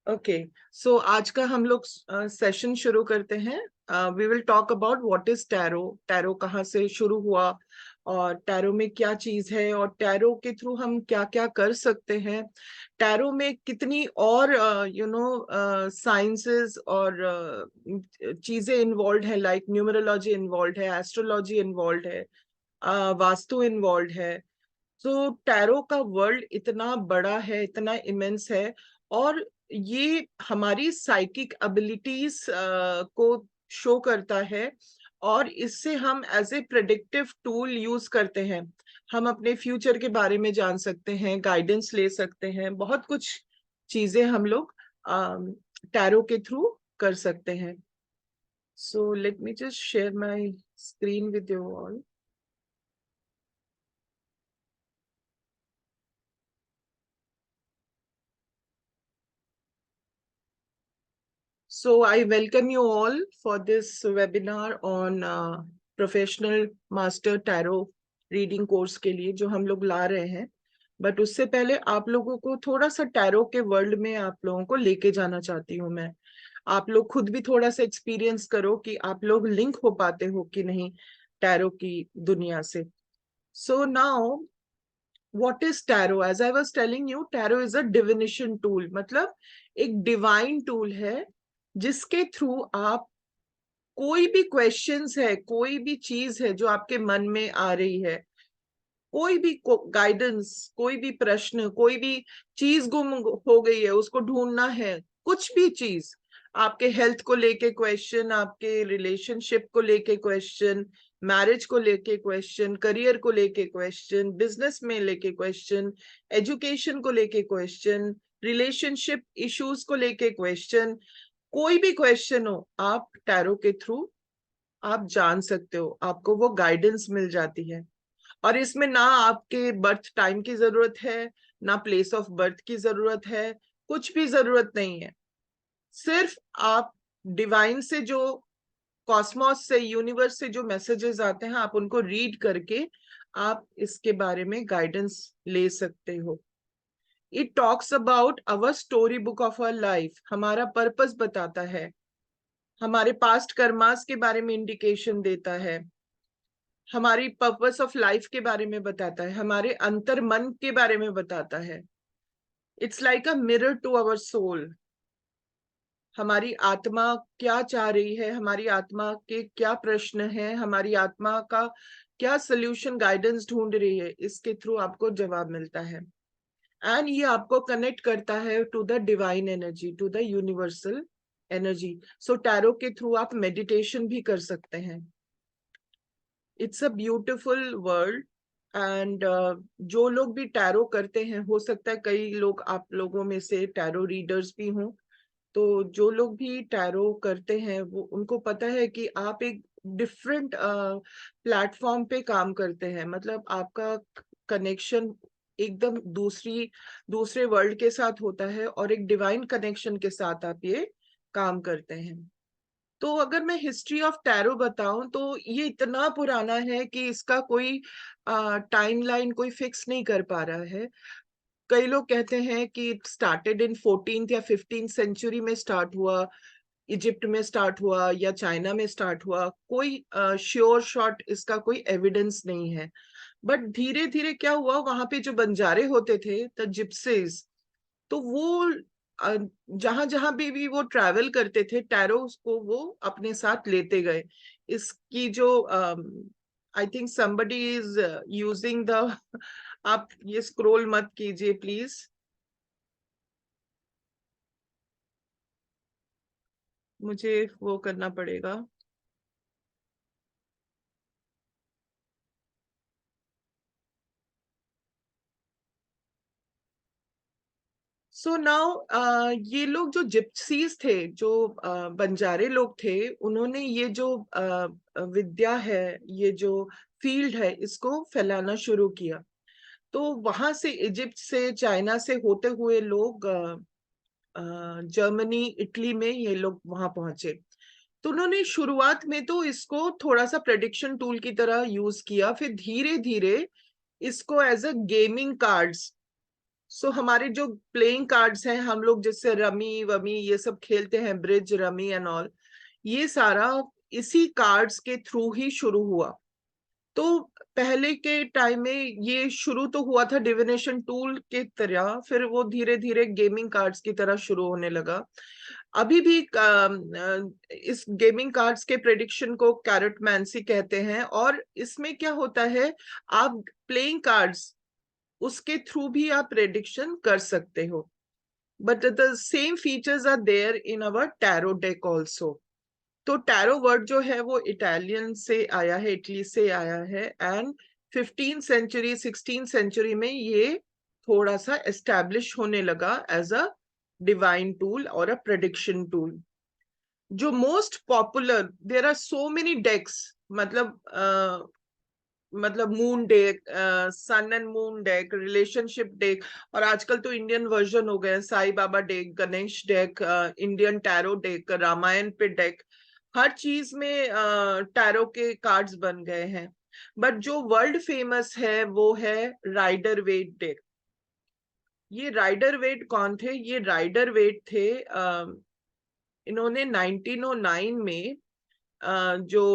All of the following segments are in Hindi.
ओके, सो आज का हम लोग सेशन शुरू करते हैं। We will talk about what is tarot, tarot कहाँ से शुरू हुआ और टैरो में क्या चीज है और टैरो के थ्रू हम क्या क्या कर सकते हैं। टैरो में कितनी और साइंसेस और चीजें इन्वॉल्व है, लाइक न्यूमरोलॉजी इन्वॉल्व है, एस्ट्रोलॉजी इन्वॉल्व है, वास्तु इन्वॉल्व है। तो टैरो का वर्ल्ड इतना बड़ा है, इतना इमेंस है, और ये हमारी साइकिक एबिलिटीज को शो करता है। और इससे हम as a predictive tool use करते हैं। हम अपने फ्यूचर के बारे में जान सकते हैं, गाइडेंस ले सकते हैं, बहुत कुछ चीजें हम लोग टैरो के थ्रू कर सकते हैं। So let me just share my screen with you all. So I welcome you all for this webinar on professional master tarot reading course के लिए जो हम लोग ला रहे हैं। बट उससे पहले आप लोगों को थोड़ा सा टैरो के वर्ल्ड में आप लोगों को लेके जाना चाहती हूँ मैं। आप लोग खुद भी थोड़ा सा एक्सपीरियंस करो कि आप लोग लिंक हो पाते हो कि नहीं टैरो की दुनिया से। So now what is tarot? As I was telling you, tarot is a divination tool, मतलब एक डिवाइन टूल है जिसके थ्रू आप कोई भी क्वेश्चंस है, कोई भी चीज है जो आपके मन में आ रही है, कोई भी गाइडेंस, कोई भी प्रश्न, कोई भी चीज गुम हो गई है उसको ढूंढना है, कुछ भी चीज, आपके हेल्थ को लेके क्वेश्चन, आपके रिलेशनशिप को लेके क्वेश्चन, मैरिज को लेके क्वेश्चन, करियर को लेके क्वेश्चन, बिजनेस में लेके क्वेश्चन, एजुकेशन को लेके क्वेश्चन, रिलेशनशिप इश्यूज को लेके क्वेश्चन, कोई भी क्वेश्चन हो, आप टैरो के थ्रू आप जान सकते हो, आपको वो गाइडेंस मिल जाती है। और इसमें ना आपके बर्थ टाइम की जरूरत है, ना प्लेस ऑफ बर्थ की जरूरत है, कुछ भी जरूरत नहीं है। सिर्फ आप डिवाइन से जो, कॉस्मोस से, यूनिवर्स से जो मैसेजेस आते हैं, आप उनको रीड करके आप इसके बारे में गाइडेंस ले सकते हो। It talks about our story book of our life, हमारा पर्पस बताता है, हमारे पास्ट कर्मास के बारे में इंडिकेशन देता है, हमारी पर्पस ऑफ लाइफ के बारे में बताता है, हमारे अंतर मन के बारे में बताता है। It's like a mirror to our soul. हमारी आत्मा क्या चाह रही है, हमारी आत्मा के क्या प्रश्न है, हमारी आत्मा का क्या सोल्यूशन, गाइडेंस ढूंढ रही है, इसके थ्रू आपको जवाब मिलता है। एंड ये आपको कनेक्ट करता है to the divine energy, to the universal energy. So tarot के थ्रू आप मेडिटेशन भी कर सकते हैं। It's a beautiful world. And जो लोग भी टैरो करते हैं, हो सकता है कई लोग आप लोगों में से टैरो रीडर्स भी हों, तो जो लोग भी टैरो करते हैं वो, उनको पता है कि आप एक डिफरेंट प्लेटफॉर्म पे काम करते हैं, मतलब आपका कनेक्शन एकदम दूसरे वर्ल्ड के साथ होता है और एक डिवाइन कनेक्शन के साथ आप ये काम करते हैं। तो अगर मैं हिस्ट्री ऑफ टैरो बताऊं तो ये इतना पुराना है कि इसका कोई टाइमलाइन कोई फिक्स नहीं कर पा रहा है। कई लोग कहते हैं कि इट स्टार्टेड इन 14th या 15th सेंचुरी में स्टार्ट हुआ, इजिप्ट में स्टार्ट हुआ या चाइना में स्टार्ट हुआ, कोई श्योर शॉट इसका कोई एविडेंस नहीं है। बट धीरे धीरे क्या हुआ, वहां पे जो बंजारे होते थे, द जिप्सीज, तो वो जहां जहां भी वो ट्रैवल करते थे, टैरो को वो अपने साथ लेते गए। इसकी जो I think somebody is using the आप ये स्क्रॉल मत कीजिए प्लीज, मुझे वो करना पड़ेगा। सो नाउ ये लोग जो जिप्सीज थे, जो बंजारे लोग थे, उन्होंने ये जो विद्या है, ये जो फील्ड है, इसको फैलाना शुरू किया। तो वहां से, इजिप्ट से, चाइना से होते हुए लोग जर्मनी, इटली में ये लोग वहां पहुंचे। तो उन्होंने शुरुआत में तो इसको थोड़ा सा प्रेडिक्शन टूल की तरह यूज किया, फिर धीरे धीरे इसको एज अ गेमिंग कार्ड्स, सो हमारे जो प्लेइंग कार्ड्स हैं, हम लोग जिससे रमी वमी ये सब खेलते हैं, ब्रिज रमी एंड ऑल, ये सारा इसी कार्ड्स के थ्रू ही शुरू हुआ। तो पहले के टाइम में ये शुरू तो हुआ था डिविनेशन टूल के तरह, फिर वो धीरे धीरे गेमिंग कार्ड्स की तरह शुरू होने लगा। अभी भी इस गेमिंग कार्ड्स के प्रेडिक्शन को कैरेटमैंसी कहते हैं, और इसमें क्या होता है, आप प्लेइंग कार्ड्स उसके थ्रू भी आप प्रेडिक्शन कर सकते हो, but the same features are there in our tarot deck also. तो टैरो वर्ड जो है वो इटालियन से आया है, इटली से आया है, and 15th century 16th century में ये थोड़ा सा एस्टैब्लिश होने लगा एज अ डिवाइन टूल और अ प्रेडिक्शन टूल। जो most popular, there are so many decks, मतलब moon deck, sun and moon deck, relationship deck, और आजकल तो इंडियन वर्जन हो गए, Sai Baba deck, Ganesh deck, Indian tarot deck, Ramayan पे डेक, हर चीज में टैरो के कार्ड्स बन गए हैं। बट जो वर्ल्ड फेमस है वो है राइडर वेट डेक। ये राइडर वेट कौन थे? ये राइडर वेट थे, इन्होंने 1909 में जो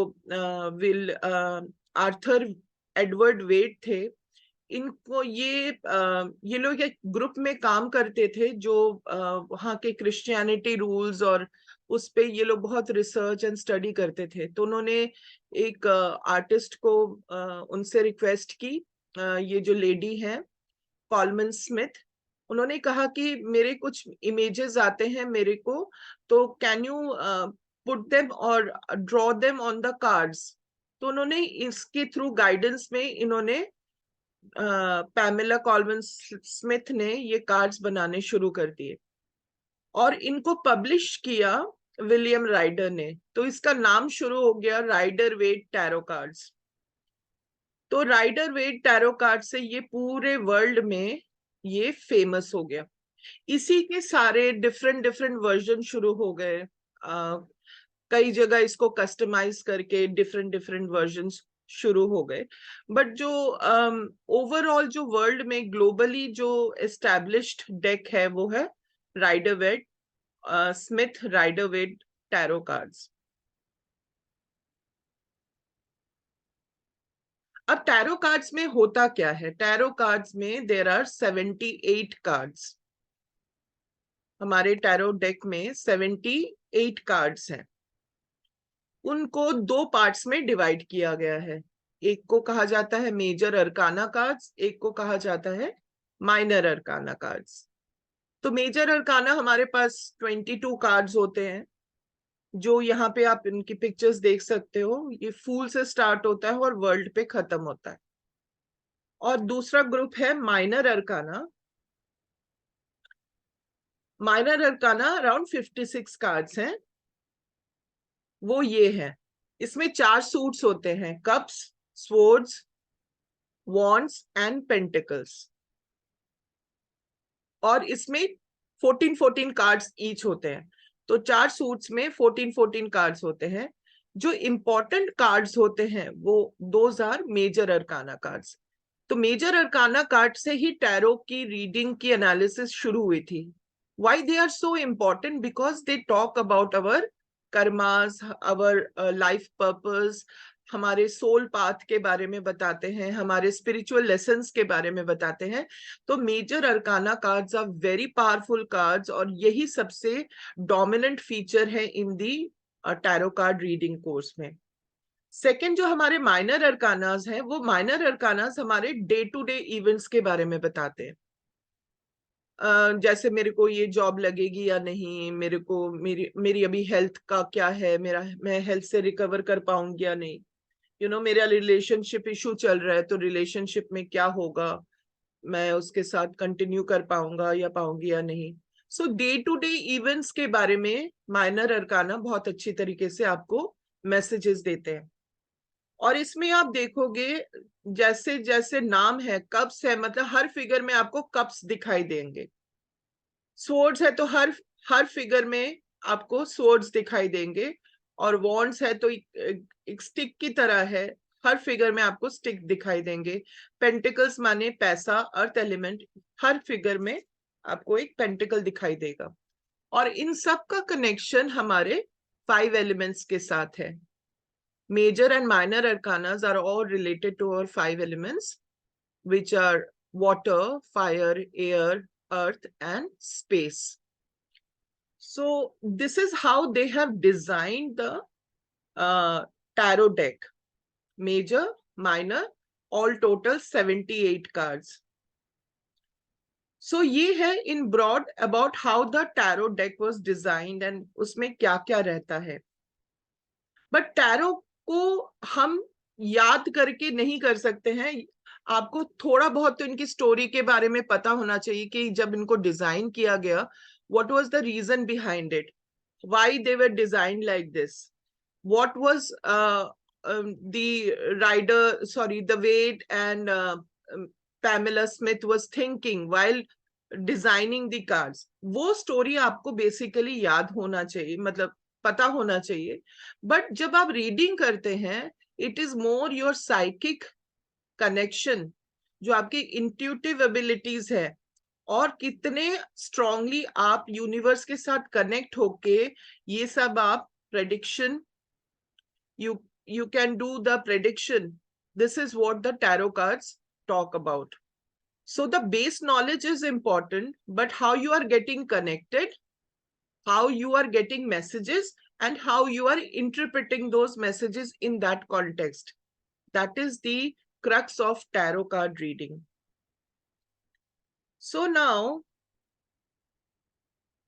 विल आर्थर एडवर्ड वेट थे, इनको ये लोग एक ग्रुप में काम करते थे जो वहाँ के क्रिश्चियनिटी रूल्स और उस पे ये लोग बहुत रिसर्च एंड स्टडी करते थे। तो उन्होंने एक आर्टिस्ट को उनसे रिक्वेस्ट की, ये जो लेडी है कॉलमन स्मिथ, उन्होंने कहा कि मेरे कुछ इमेजेस आते हैं मेरे को, तो कैन यू पुट देम और draw them on the cards. तो उन्होंने इसके थ्रू गाइडेंस में इन्होंने पैमेला कॉलमन स्मिथ ने ये कार्ड्स बनाने शुरू कर दिए और इनको पब्लिश किया विलियम राइडर ने। तो इसका नाम शुरू हो गया राइडर वेट टैरो कार्ड्स। तो राइडर वेट टैरो कार्ड से ये पूरे वर्ल्ड में ये फेमस हो गया। इसी के सारे डिफरेंट डिफरेंट वर्जन शुरू हो गए, कई जगह इसको कस्टमाइज करके डिफरेंट डिफरेंट वर्जन्स शुरू हो गए। बट जो ओवरऑल जो वर्ल्ड में ग्लोबली जो एस्टैब्लिश्ड डेक है वो है Rider Waite Smith Rider Waite tarot cards. अब टैरो कार्ड्स में होता क्या है? टैरो कार्ड्स में देर आर 78 कार्ड्स। हमारे टैरो डेक में 78 कार्ड्स हैं। उनको दो पार्ट्स में डिवाइड किया गया है। एक को कहा जाता है मेजर अरकाना कार्ड्स, एक को कहा जाता है माइनर अरकाना कार्ड्स। तो मेजर अरकाना हमारे पास 22 कार्ड्स होते हैं, जो यहाँ पे आप इनकी पिक्चर्स देख सकते हो। ये फूल से स्टार्ट होता है और वर्ल्ड पे खत्म होता है। और दूसरा ग्रुप है minor arcana. Minor arcana around 56 cards हैं। वो ये है, इसमें 4 सूट्स होते हैं, cups, swords, wands and pentacles. और इसमें 14 कार्ड्स ईच होते हैं। तो 4 सूट्स में 14 कार्ड्स होते हैं। जो इंपॉर्टेंट कार्ड्स होते हैं वो those are major arcana cards. तो मेजर अरकाना कार्ड से ही टैरो की रीडिंग की एनालिसिस शुरू हुई थी। Why they are so important? Because they talk about our karmas, our life purpose, हमारे सोल पाथ के बारे में बताते हैं, हमारे स्पिरिचुअल लेसन्स के बारे में बताते हैं। तो major arcana cards are very powerful cards, और यही सबसे डोमिनेंट फीचर है in the tarot card reading course में। सेकेंड जो हमारे माइनर अरकानास हैं, वो माइनर अरकानास हमारे डे टू डे इवेंट्स के बारे में बताते हैं। जैसे मेरे को ये जॉब लगेगी या नहीं, मेरे को मेरी अभी हेल्थ का क्या है, मैं हेल्थ से रिकवर कर पाऊंगी या नहीं, मेरा रिलेशनशिप इशू चल रहा है तो रिलेशनशिप में क्या होगा, मैं उसके साथ कंटिन्यू कर पाऊंगा या पाऊंगी या नहीं। सो डे टू डे इवेंट्स के बारे में माइनर अरकाना बहुत अच्छी तरीके से आपको मैसेजेस देते हैं। और इसमें आप देखोगे जैसे जैसे नाम है, कप्स है, मतलब हर फिगर में आपको कप्स दिखाई देंगे। स्वर्ड्स है तो हर फिगर में आपको स्वर्ड्स दिखाई देंगे। और वॉन्ड्स है तो एक स्टिक की तरह है, हर फिगर में आपको स्टिक दिखाई देंगे। पेंटिकल्स माने पैसा, अर्थ एलिमेंट, हर फिगर में आपको एक पेंटिकल दिखाई देगा। और इन सब का कनेक्शन हमारे 5 एलिमेंट्स के साथ है। Major and minor arcanas are all related to our 5 elements, which are water, fire, air, earth, and space. So this is how they have designed the tarot deck. Major, minor, all total 78 cards. So ये है in broad about how the tarot deck was designed and उसमें क्या क्या रहता है। बट टैरो को हम याद करके नहीं कर सकते हैं। आपको थोड़ा बहुत तो इनकी स्टोरी के बारे में पता होना चाहिए कि जब इनको डिजाइन किया गया, what was the reason behind it, why they were designed like this, what was the the Wade and Pamela Smith was thinking while designing the cards. वो स्टोरी आपको बेसिकली याद होना चाहिए, मतलब पता होना चाहिए। बट जब आप रीडिंग करते हैं, it is more your psychic connection, जो आपकी इंट्यूटिव एबिलिटीज है, और कितने स्ट्रांगली आप यूनिवर्स के साथ कनेक्ट होके ये सब आप prediction, you can do the prediction. This is what the tarot cards talk about. So the base knowledge is important, but how you are getting connected, how you are getting messages, and how you are interpreting those messages in that context. That is the crux of tarot card reading. So now,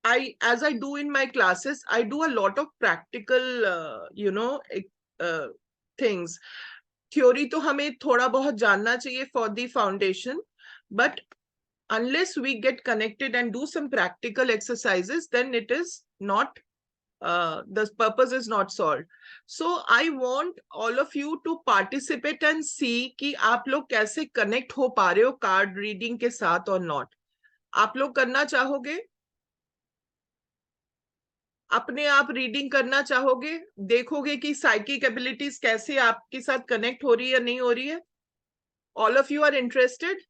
as I do in my classes, I do a lot of practical, things. Theory तो हमें थोड़ा बहुत जानना चाहिए for the foundation, but unless we get connected and do some practical exercises, then it is not, the purpose is not solved. So I want all of you to participate and see कि आप लोग कैसे connect हो पा रहे हो card reading के साथ or not. आप लोग करना चाहोगे? अपने आप रीडिंग करना चाहोगे? देखोगे कि साइकिक एबिलिटीज कैसे आपके साथ कनेक्ट हो रही है या नहीं हो रही है? All of you are interested?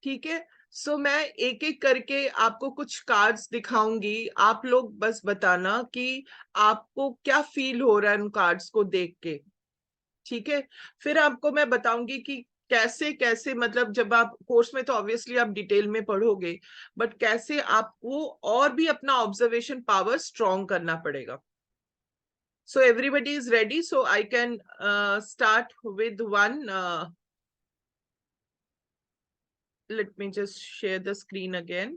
ठीक है। सो मैं एक एक करके आपको कुछ कार्ड्स दिखाऊंगी, आप लोग बस बताना कि आपको क्या फील हो रहा है उन कार्ड्स को देख के। ठीक है। फिर आपको मैं बताऊंगी कि कैसे कैसे, मतलब जब आप कोर्स में तो ऑब्वियसली आप डिटेल में पढ़ोगे, बट कैसे आपको और भी अपना ऑब्जर्वेशन पावर स्ट्रॉन्ग करना पड़ेगा। So everybody is ready, so I can start with one. Let me just share the screen again.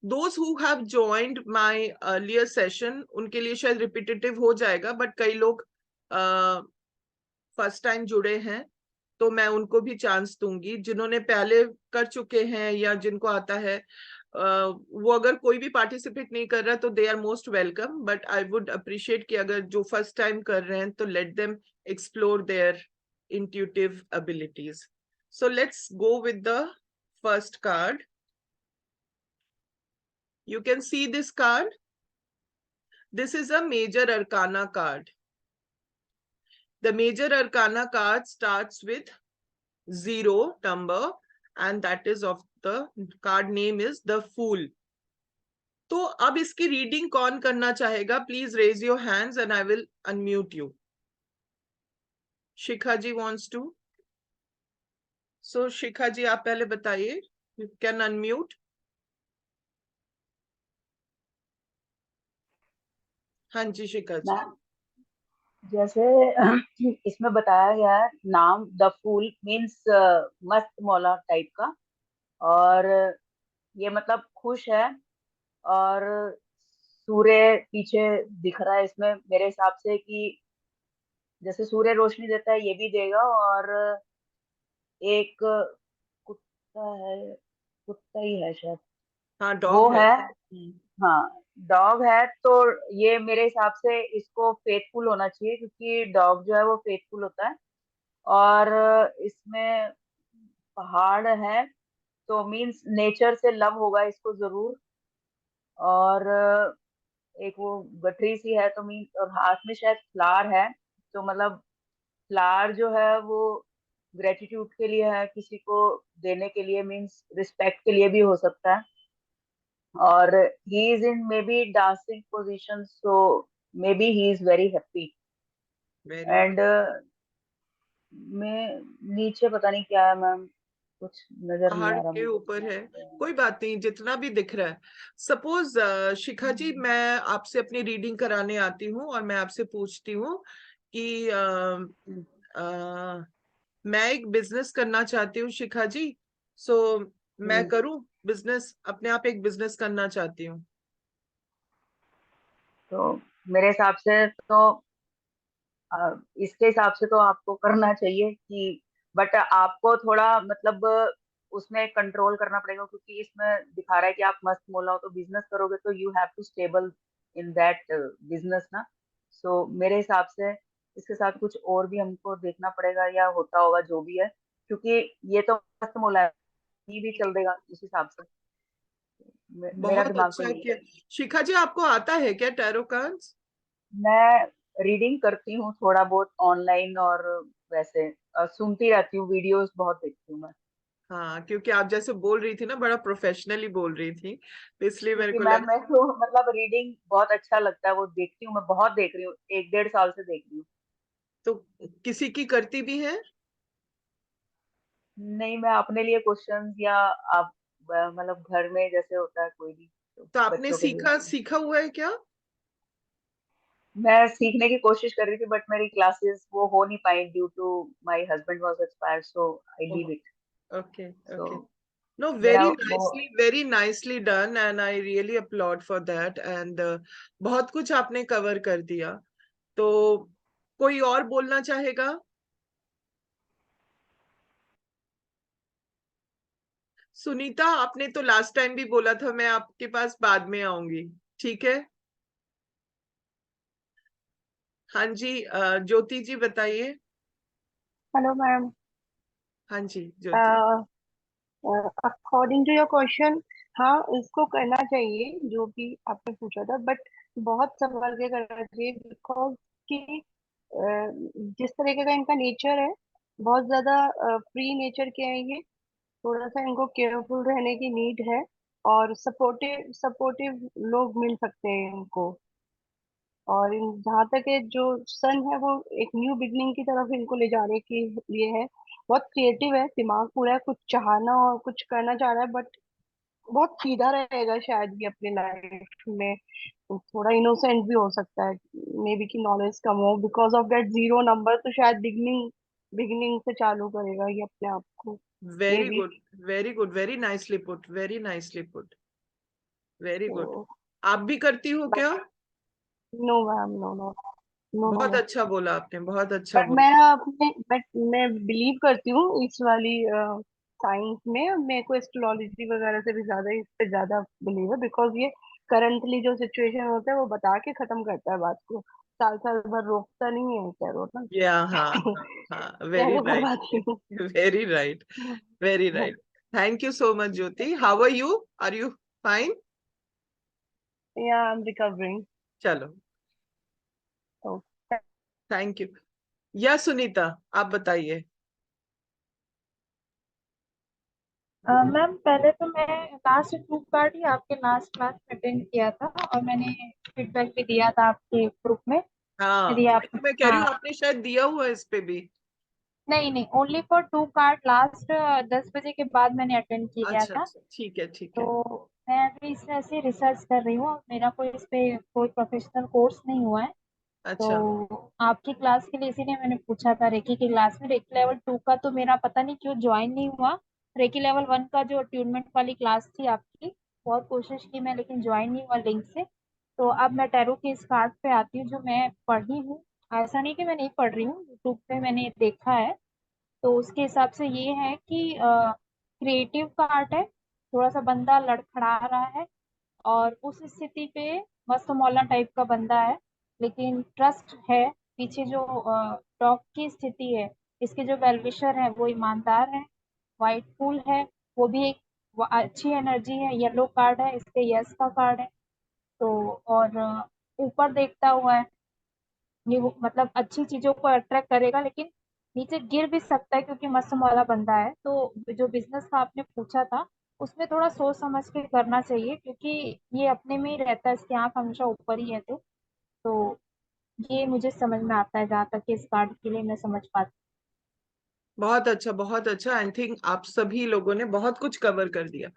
Those who have joined my earlier session, उनके लिए शायद repetitive हो जाएगा, but कई लोग फर्स्ट टाइम जुड़े हैं, तो मैं उनको भी चांस दूंगी। जिन्होंने पहले कर चुके हैं या जिनको आता है, वो अगर कोई भी पार्टिसिपेट नहीं कर रहा तो they are most welcome, but I would appreciate कि अगर जो फर्स्ट टाइम कर रहे हैं तो let them explore their intuitive abilities. So let's go with the first card. You can see this card. This is a major arcana card. The major arcana card starts with 0 number, and that is of the card name is the Fool. तो अब इसकी रीडिंग कौन करना चाहेगा? Please raise your hands and I will unmute you. Shikha ji wants to. So Shikha ji आप पहले बताइए, यू कैन अनम्यूट। हाँ जी शिखा जी। मैम, जैसे इसमें बताया गया है, नाम द फूल मीन्स मस्त मौला टाइप का, और ये मतलब खुश है, और सूर्य पीछे दिख रहा है इसमें मेरे हिसाब से कि जैसे सूर्य रोशनी देता है ये भी देगा। और एक कुत्ता है, कुत्ता ही है शायद, हाँ वो डॉग है। है। हाँ, डॉग है, तो ये मेरे हिसाब से इसको फेथफुल होना चाहिए, क्योंकि डॉग जो है वो फेथफुल होता है। और इसमें पहाड़ है, तो मीन्स नेचर से लव होगा इसको जरूर। और एक वो गठरी सी है तो मीन, और हाथ में शायद फ्लावर है। तो मतलब फ्लावर जो है वो ग्रेटिट्यूड के लिए है, किसी को देने के लिए, मीन्स रिस्पेक्ट के लिए भी हो सकता है। और he is in may be dancing position, so may be he is very happy. Very and मैं नीचे पता नहीं क्या है मैम, कुछ नजर नहीं पहाड़ आ रहा के मुझे। ऊपर है। कोई बात नहीं, जितना भी दिख रहा है। सपोज शिखा जी, मैं आपसे अपनी रीडिंग कराने आती हूँ और मैं आपसे पूछती हूँ कि मैं एक बिजनेस करना चाहती हूँ शिखा जी। सो मैं हम्म, करूँ बिजनेस, अपने आप एक बिजनेस करना चाहती हूँ। तो मेरे हिसाब से तो इसके हिसाब से तो आपको करना चाहिए कि, बट आपको थोड़ा मतलब उसमें कंट्रोल करना पड़ेगा, क्योंकि इसमें दिखा रहा है कि आप मस्त मोला हो, तो बिजनेस करोगे तो you have to stable in that business ना। सो मेरे हिसाब से इसके साथ कुछ और भी हमको देखना पड़ेगा, या होता होगा जो भी है, क्योंकि ये तो मस्त मोला है, ये भी चल देगा उस हिसाब से। मेरा बहुत दिमाग तो अच्छा यही किया। है। शिखा जी, आपको आता है क्या टैरो कार्ड्स? मैं रीडिंग करती हूँ थोड़ा बहुत ऑनलाइन, और वैसे सुनती रहती हूँ, वीडियोस बहुत देखती हूँ मैं। हाँ, क्योंकि आप जैसे बोल रही थी ना, बड़ा प्रोफेशनली बोल रही थी, तो इसलिए मेरे क्योंकि को मैम लगा। मैं तो मतलब रीडिंग बहुत अच्छा लगता है, वो देखती हूँ, मैं बहुत देख रही हूँ, 1 1.5 साल से देख रही हूँ। तो किसी की करती भी है? नहीं, मैं अपने लिए क्वेश्चंस, या आप मतलब घर में जैसे होता है कोई भी, तो तो आपने बच्चों के लिए। सीखा सीखा हुआ है क्या? मैं सीखने की कोशिश कर रही थी, बट मेरी क्लासेस वो हो नहीं पाई, due to my husband was expired, so I leave it. Okay, so okay. No, मेरा वो very nicely done, and I really applaud for that. And बहुत कुछ आपने कवर कर दिया। तो कोई और बोलना चाहेगा? सुनीता, आपने तो लास्ट टाइम भी बोला था मैं आपके पास बाद में आऊंगी। ठीक है। हाँ जी, ज्योति जी बताइए। Hello ma'am. हाँ जी, ज्योति। अकॉर्डिंग टू योर क्वेश्चन, हाँ इसको करना चाहिए जो भी आपने पूछा था, बट बहुत संभल के करना चाहिए, बिकॉज कि जिस तरीके का इनका नेचर है, बहुत ज्यादा फ्री नेचर के हैं ये। थोड़ा सा इनको केयरफुल रहने की नीड है, और सपोर्टिव सपोर्टिव लोग मिल सकते हैं इनको। और जहाँ तक है, जो सन है वो एक न्यू बिगनिंग की तरफ इनको ले जाने के लिए है। बहुत क्रिएटिव है, दिमाग पूरा है, कुछ चाहना और कुछ करना चाह रहा है, बट बहुत सीधा रहेगा शायद ये अपनी लाइफ में। थोड़ा इनोसेंट भी हो सकता है, मे बी की नॉलेज कम हो, बिकॉज ऑफ दैट 0 नंबर, तो शायद बिगनिंग बिगनिंग से चालू करेगा ये अपने आप को, may very be. Good, very good, very nicely put, very nicely put, very good. तो आप भी करती हो क्या? No ma'am, no no, no बहुत नो। अच्छा बोला आपने, बहुत अच्छा बट बोला। मैं अपने बट मैं बिलीव करती हूँ इस वाली साइंस में। मेरे को एस्ट्रोलॉजी वगैरह से भी ज्यादा इस पे ज्यादा बिलीव है, बिकॉज ये करंटली जो सिचुएशन होता है वो बता के खत्म करता है बात को, साल साल भर रोकता नहीं है टैरो ना। या हाँ, हाँ, हाँ, वेरी टैरो राइट, करवाती हूँ। Very right, very right. Thank you so much Jyoti. How are you? Are you fine? Yeah I am recovering. चलो, थैंक यू। या सुनीता, आप बताइए। मैम पहले तो मैं लास्ट 2 कार्ड ही आपके लास्ट क्लास में अटेंड किया था, और मैंने फीडबैक भी दिया था आपके ग्रुप में। हाँ, यदि आप, वही तो मैं कह रही हाँ, हूँ, आपने शायद दिया हुआ है इस पे भी। नहीं नहीं, ओनली फॉर 2 कार्ड लास्ट 10 बजे के बाद मैंने अटेंड किया अच्छा, था। अच्छा, ठीक है, ठीक है। तो मैं अभी इसमें ऐसे रिसर्च कर रही हूँ, मेरा कोई इस पे कोई प्रोफेशनल कोर्स नहीं हुआ है। अच्छा। तो आपकी क्लास के लिए इसीलिए मैंने पूछा था, रेकी की क्लास में रेकी लेवल 2 का तो मेरा पता नहीं क्यों ज्वाइन नहीं हुआ। रेकी लेवल 1 का जो ट्यूनमेंट वाली क्लास थी आपकी, बहुत कोशिश की मैं, लेकिन ज्वाइन नहीं हुआ लिंक से। तो अब मैं टैरो के इस कार्ड पे आती हूँ जो मैं पढ़ी हूँ। ऐसा नहीं कि मैं नहीं पढ़ रही हूँ, यूट्यूब पे मैंने देखा है। तो उसके हिसाब से ये है कि क्रिएटिव कार्ड है, थोड़ा सा बंदा लड़खड़ा रहा है, और उस स्थिति पे मस्त मौला टाइप का बंदा है, लेकिन ट्रस्ट है। पीछे जो डॉग की स्थिति है, इसके जो वेलविशर है वो ईमानदार है। वाइट फूल है, वो भी एक अच्छी एनर्जी है। येलो कार्ड है, इस पे यस का कार्ड है। तो और ऊपर देखता हुआ है, ये वो मतलब अच्छी चीजों को अट्रैक्ट करेगा, लेकिन नीचे गिर भी सकता है क्योंकि मस्त वाला बंदा है। तो जो बिजनेस का आपने पूछा था, उसमें थोड़ा सोच समझ के करना चाहिए, क्योंकि ये अपने में ही रहता है, इसकी आंख हमेशा ऊपर ही है। तो ये मुझे समझ में आता है, जहाँ तक कि इस कार्ड के लिए मैं समझ पाती बहुत अच्छा, बहुत अच्छा। आई थिंक आप सभी लोगों ने बहुत कुछ कवर कर दिया।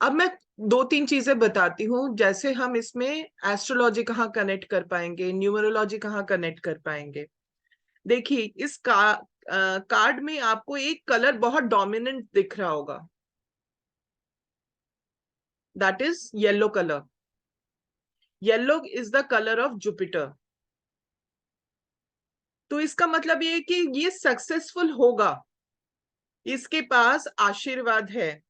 अब मैं दो तीन चीजें बताती हूँ, जैसे हम इसमें एस्ट्रोलॉजी कहाँ कनेक्ट कर पाएंगे, न्यूमरोलॉजी कहाँ कनेक्ट कर पाएंगे। देखिए इस कार्ड में आपको एक कलर बहुत डोमिनेंट दिख रहा होगा, that is yellow colour. Yellow is the colour of Jupiter. तो इसका मतलब ये है कि ये सक्सेसफुल होगा, इसके पास आशीर्वाद है,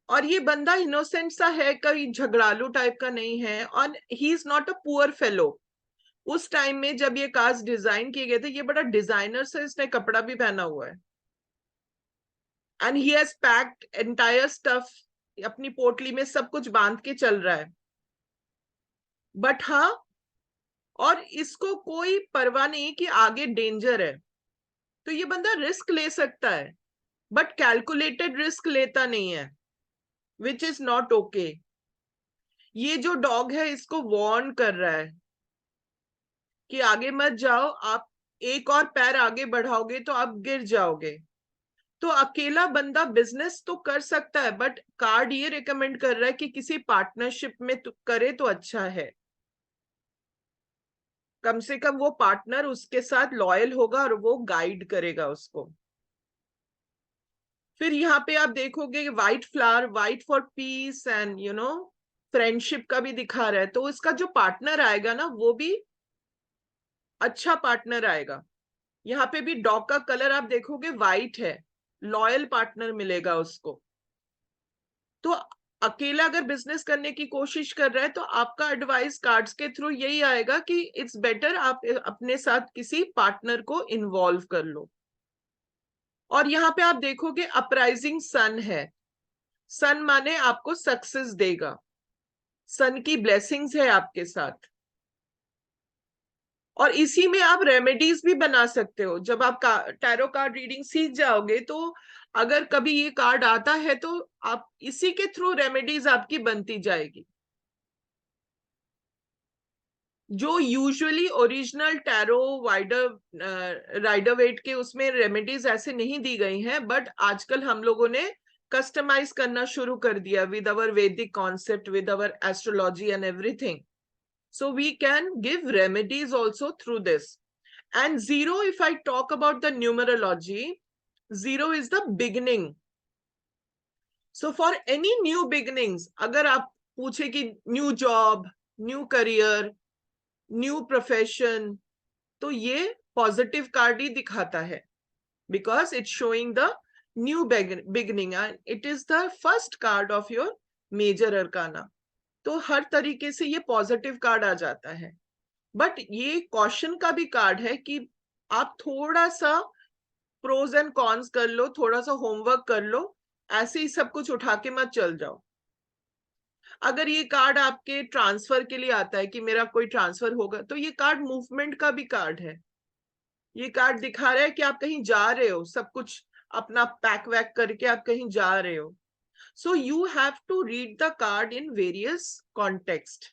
और ये बंदा इनोसेंट सा है, कोई झगड़ालू टाइप का नहीं है, और he is not a poor fellow. उस टाइम में जब ये कार्ड्स डिजाइन किए गए थे, ये बड़ा डिजाइनर से इसने कपड़ा भी पहना हुआ है, and he has packed entire stuff, अपनी पोटली में सब कुछ बांध के चल रहा है। बट हाँ, और इसको कोई परवाह नहीं कि आगे डेंजर है, तो ये बंदा रिस्क ले सकता है, बट कैलकुलेटेड रिस्क लेता नहीं है, विच इज नॉट ओके। ये जो डॉग है इसको वार्न कर रहा है कि आगे मत जाओ, आप एक और पैर आगे बढ़ाओगे तो आप गिर जाओगे। तो अकेला बंदा बिजनेस तो कर सकता है, बट कार्ड ये रिकमेंड कर रहा है कि किसी पार्टनरशिप में तो करे तो अच्छा है। कम से कम वो पार्टनर उसके साथ लॉयल होगा और वो गाइड करेगा उसको। फिर यहाँ पे आप देखोगे white flower, white for piece and friendship का भी दिखा रहा है। तो इसका जो पार्टनर आएगा ना, वो भी अच्छा पार्टनर आएगा। यहाँ पे भी डॉग का कलर आप देखोगे व्हाइट है, लॉयल पार्टनर मिलेगा उसको। तो अकेला अगर बिजनेस करने की कोशिश कर रहा है, तो आपका एडवाइस कार्ड्स के थ्रू यही आएगा कि इट्स बेटर आप अपने साथ किसी पार्टनर को इन्वॉल्व कर लो। और यहाँ पे आप देखोगे अपराइजिंग सन है, सन माने आपको सक्सेस देगा, सन की ब्लेसिंग्स है आपके साथ। और इसी में आप रेमेडीज भी बना सकते हो। जब आप टैरो कार्ड रीडिंग सीख जाओगे, तो अगर कभी ये कार्ड आता है तो आप इसी के थ्रू रेमेडीज आपकी बनती जाएगी। जो usually original tarot rider Waite के उसमें रेमेडीज ऐसे नहीं दी गई हैं, बट आजकल हम लोगों ने कस्टमाइज करना शुरू कर दिया विद अवर वैदिक concept, with our astrology and everything. So we can give remedies also through this. And zero, if I talk about the numerology, zero is the beginning. So for any new beginnings, अगर आप पूछे कि new job, new career, new profession, तो ये पॉजिटिव कार्ड ही दिखाता है, because it's showing the new beginning and it is the first card of your major arcana. तो हर तरीके से ये पॉजिटिव कार्ड आ जाता है। बट ये कॉशन का भी कार्ड है कि आप थोड़ा सा प्रोज एंड कॉन्स कर लो, थोड़ा सा होमवर्क कर लो, ऐसे ही सब कुछ उठा के मत चल जाओ। अगर ये कार्ड आपके ट्रांसफर के लिए आता है कि मेरा कोई ट्रांसफर होगा, तो ये कार्ड मूवमेंट का भी कार्ड है। ये कार्ड दिखा रहा है कि आप कहीं जा रहे हो, सब कुछ अपना पैक वैक करके आप कहीं जा रहे हो। So you have to read the card in various context,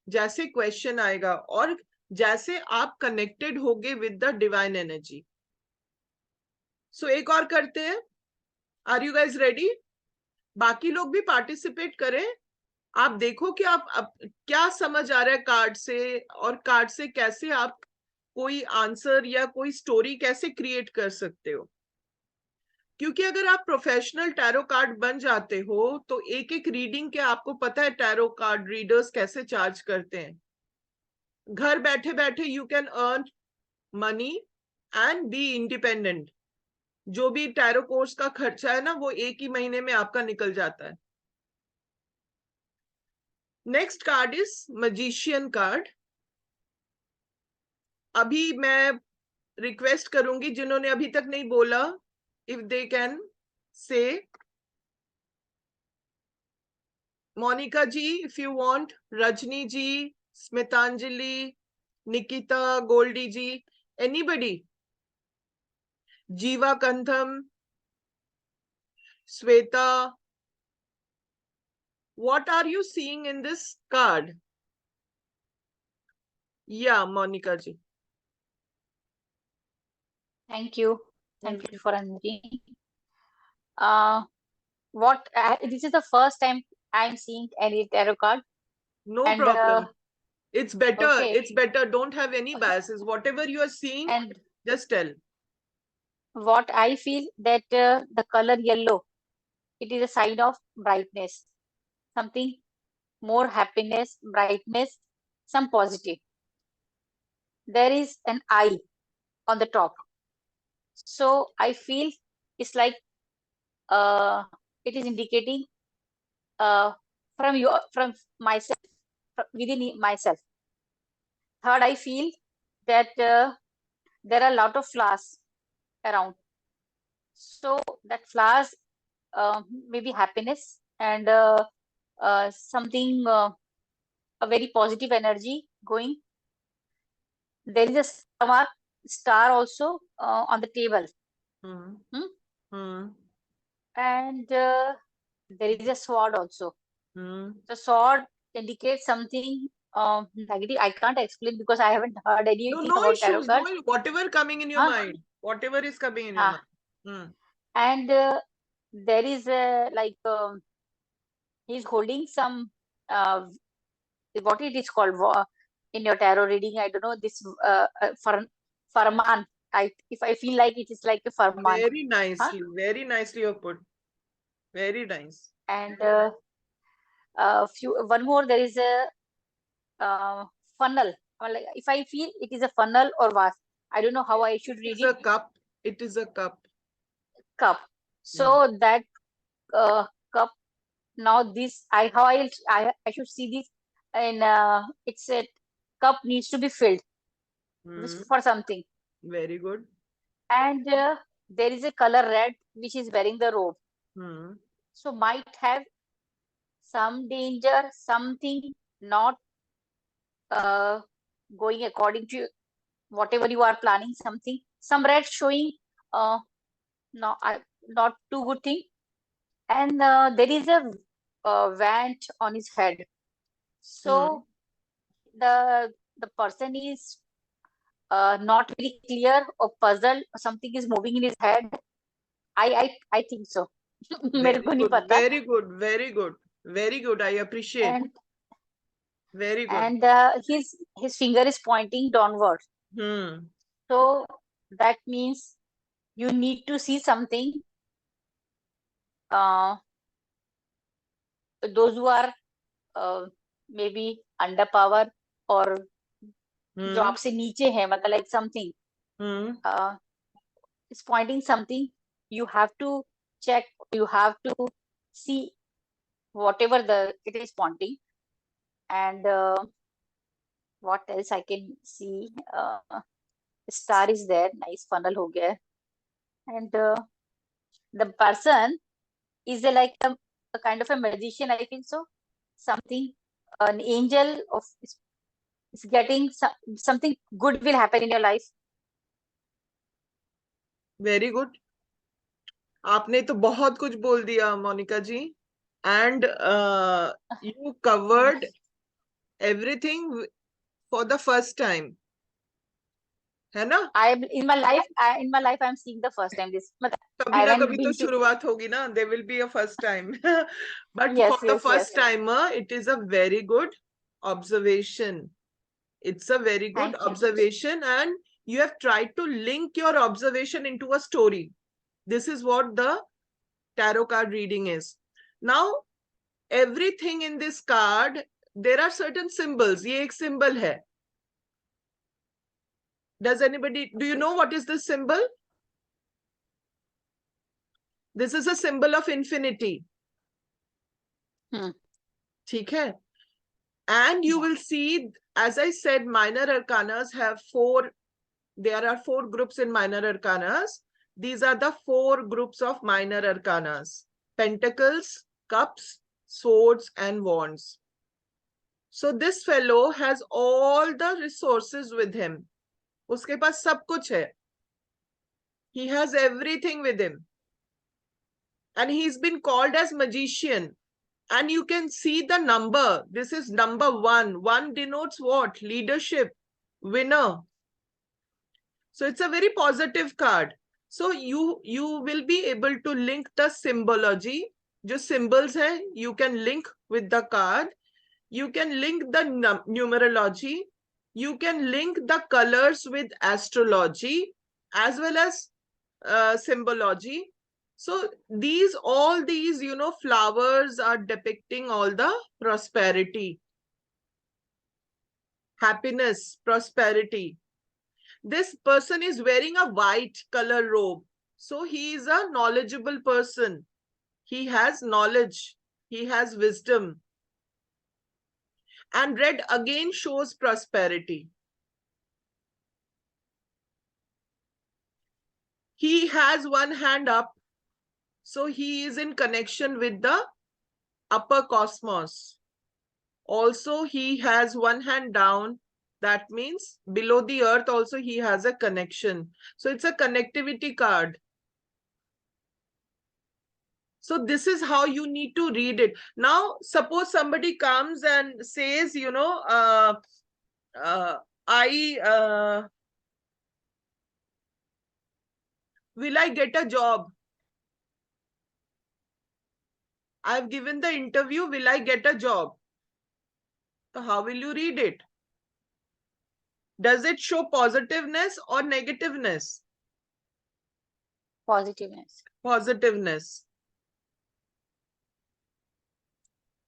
जैसे क्वेश्चन आएगा और जैसे आप कनेक्टेड होगे with the divine energy. So एक और करते हैं, आर यू गाइज रेडी? बाकी लोग भी पार्टिसिपेट करें। आप देखो कि आप क्या समझ आ रहा है कार्ड से, और कार्ड से कैसे आप कोई आंसर या कोई स्टोरी कैसे क्रिएट कर सकते हो। क्योंकि अगर आप प्रोफेशनल टैरो कार्ड बन जाते हो, तो एक एक रीडिंग के आपको पता है टैरो कार्ड रीडर्स कैसे चार्ज करते हैं। घर बैठे बैठे you can earn money and be independent. जो भी टैरो कोर्स का खर्चा है ना, वो एक ही महीने में आपका निकल जाता है। Next card is magician card. अभी मैं रिक्वेस्ट करूंगी जिन्होंने अभी तक नहीं बोला, if they can say Monica ji, if you want, Rajni ji, Smitanjali, Nikita, Goldie ji, anybody? Jiva Kantham, Sweta. What are you seeing in this card? Yeah, Monica ji. Thank you. Thank Thank you for unmuting. This is the first time I'm seeing any tarot card. No And, problem. It's better. okay. It's better. Don't have any biases. Whatever you are seeing, And just tell. what I feel that the color yellow, it is a sign of brightness, something more happiness, brightness, some positive. There is an eye on the top. So I feel it's like it is indicating from myself, within myself. Third, I feel that there are a lot of flowers around. So that flowers maybe happiness and something, a very positive energy going. There is a star also on the table. Hmm. Hmm? Hmm. And there is a sword also. Hmm. The sword indicates something negative. I can't explain because I haven't heard anything No about tarot issues. card. No, whatever coming in your Huh? mind. Whatever is coming in your mind. Hmm. And there is like he's holding some what it is called in your tarot reading. I don't know this farman. If I feel like it is like a farman. Very Huh? nicely you have put. Very nice. And one more, there is a funnel. Or like, if I feel it is a funnel or vase, I don't know how I should read It's it. a cup. It is a cup. Cup. So that cup. Now this, how I should see this, and it's a cup needs to be filled Hmm. for something. Very good. And there is a color red which is wearing the robe. Hmm. So might have some danger, something not going according to whatever you are planning, something, some red showing no, not too good thing. And there is a vent on his head. So the person is not very clear or puzzled, or something is moving in his head. I think so. मेरे को नहीं पता. Very good. Very good. Very good. I appreciate. And very good. And his finger is pointing downward. So that means you need to see something. Those who are maybe under power or job से नीचे है, मतलब like something. It's pointing something. You have to check. You have to see whatever it is pointing. And what else I can see? Star is there. Nice funnel हो गया. And the person is like a kind of a magician, I think so. Something, an angel of is getting something good will happen in your life. Very good. आपने तो बहुत कुछ बोल दिया मोनिका जी. And you covered everything for the first time. है ना? In my life I'm seeing the first time this. कभी ना कभी तो शुरुआत होगी ना. There will be a first time. But yes, for the first timer, it is a very good observation. It's a very good observation, and you have tried to link your observation into a story. This is what the tarot card reading is. Now, everything in this card, there are certain symbols. ये एक symbol है. Does anybody, do you know what is this symbol? This is a symbol of infinity. ठीक है? And you will see, as I said, minor arcanas have there are 4 groups in minor arcanas. These are the 4 groups of minor arcanas: Pentacles, Cups, swords and wands. So this fellow has all the resources with him. उसके पास सब कुछ है. He has everything with him. And he's been called as magician. And you can see the number. This is number 1. 1 denotes what? Leadership, winner. So it's a very positive card. So you will be able to link the symbology. जो symbols है, you can link with the card. You can link the numerology. You can link the colors with astrology as well as symbology. So all these, flowers are depicting all the prosperity, happiness, prosperity. This person is wearing a white color robe. So he is a knowledgeable person. He has knowledge. He has wisdom. And red again shows prosperity. He has one hand up. So he is in connection with the upper cosmos. Also, he has one hand down. That means below the earth also he has a connection. So it's a connectivity card. So this is how you need to read it. Now, suppose somebody comes and says, will I get a job? I've given the interview, will I get a job? So how will you read it? Does it show positiveness or negativeness? Positiveness. Positiveness.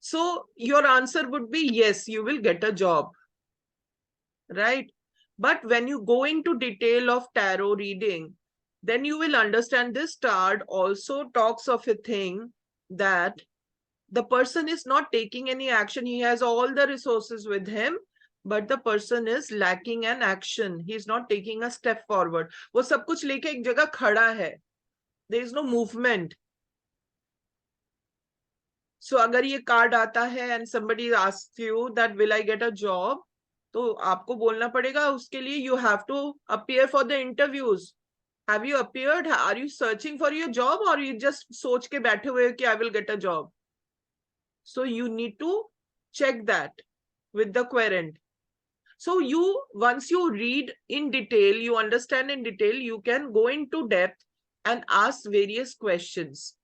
So your answer would be yes, you will get a job. Right? But when you go into detail of tarot reading, then you will understand this card also talks of a thing that the person is not taking any action. He has all the resources with him, but the person is lacking an action. He is not taking a step forward. वो सब कुछ लेके एक जगह खड़ा है. There is no movement. So अगर ये कार्ड आता है and somebody asks you that will I get a job, तो आपको बोलना पड़ेगा उसके लिए you have to appear for the interviews. Have you appeared? Are you searching for your job or you just सोच के बैठे हुए हो कि I will get a job? So you need to check that with the querent. So once you read in detail, you understand in detail, you can go into depth and ask various questions.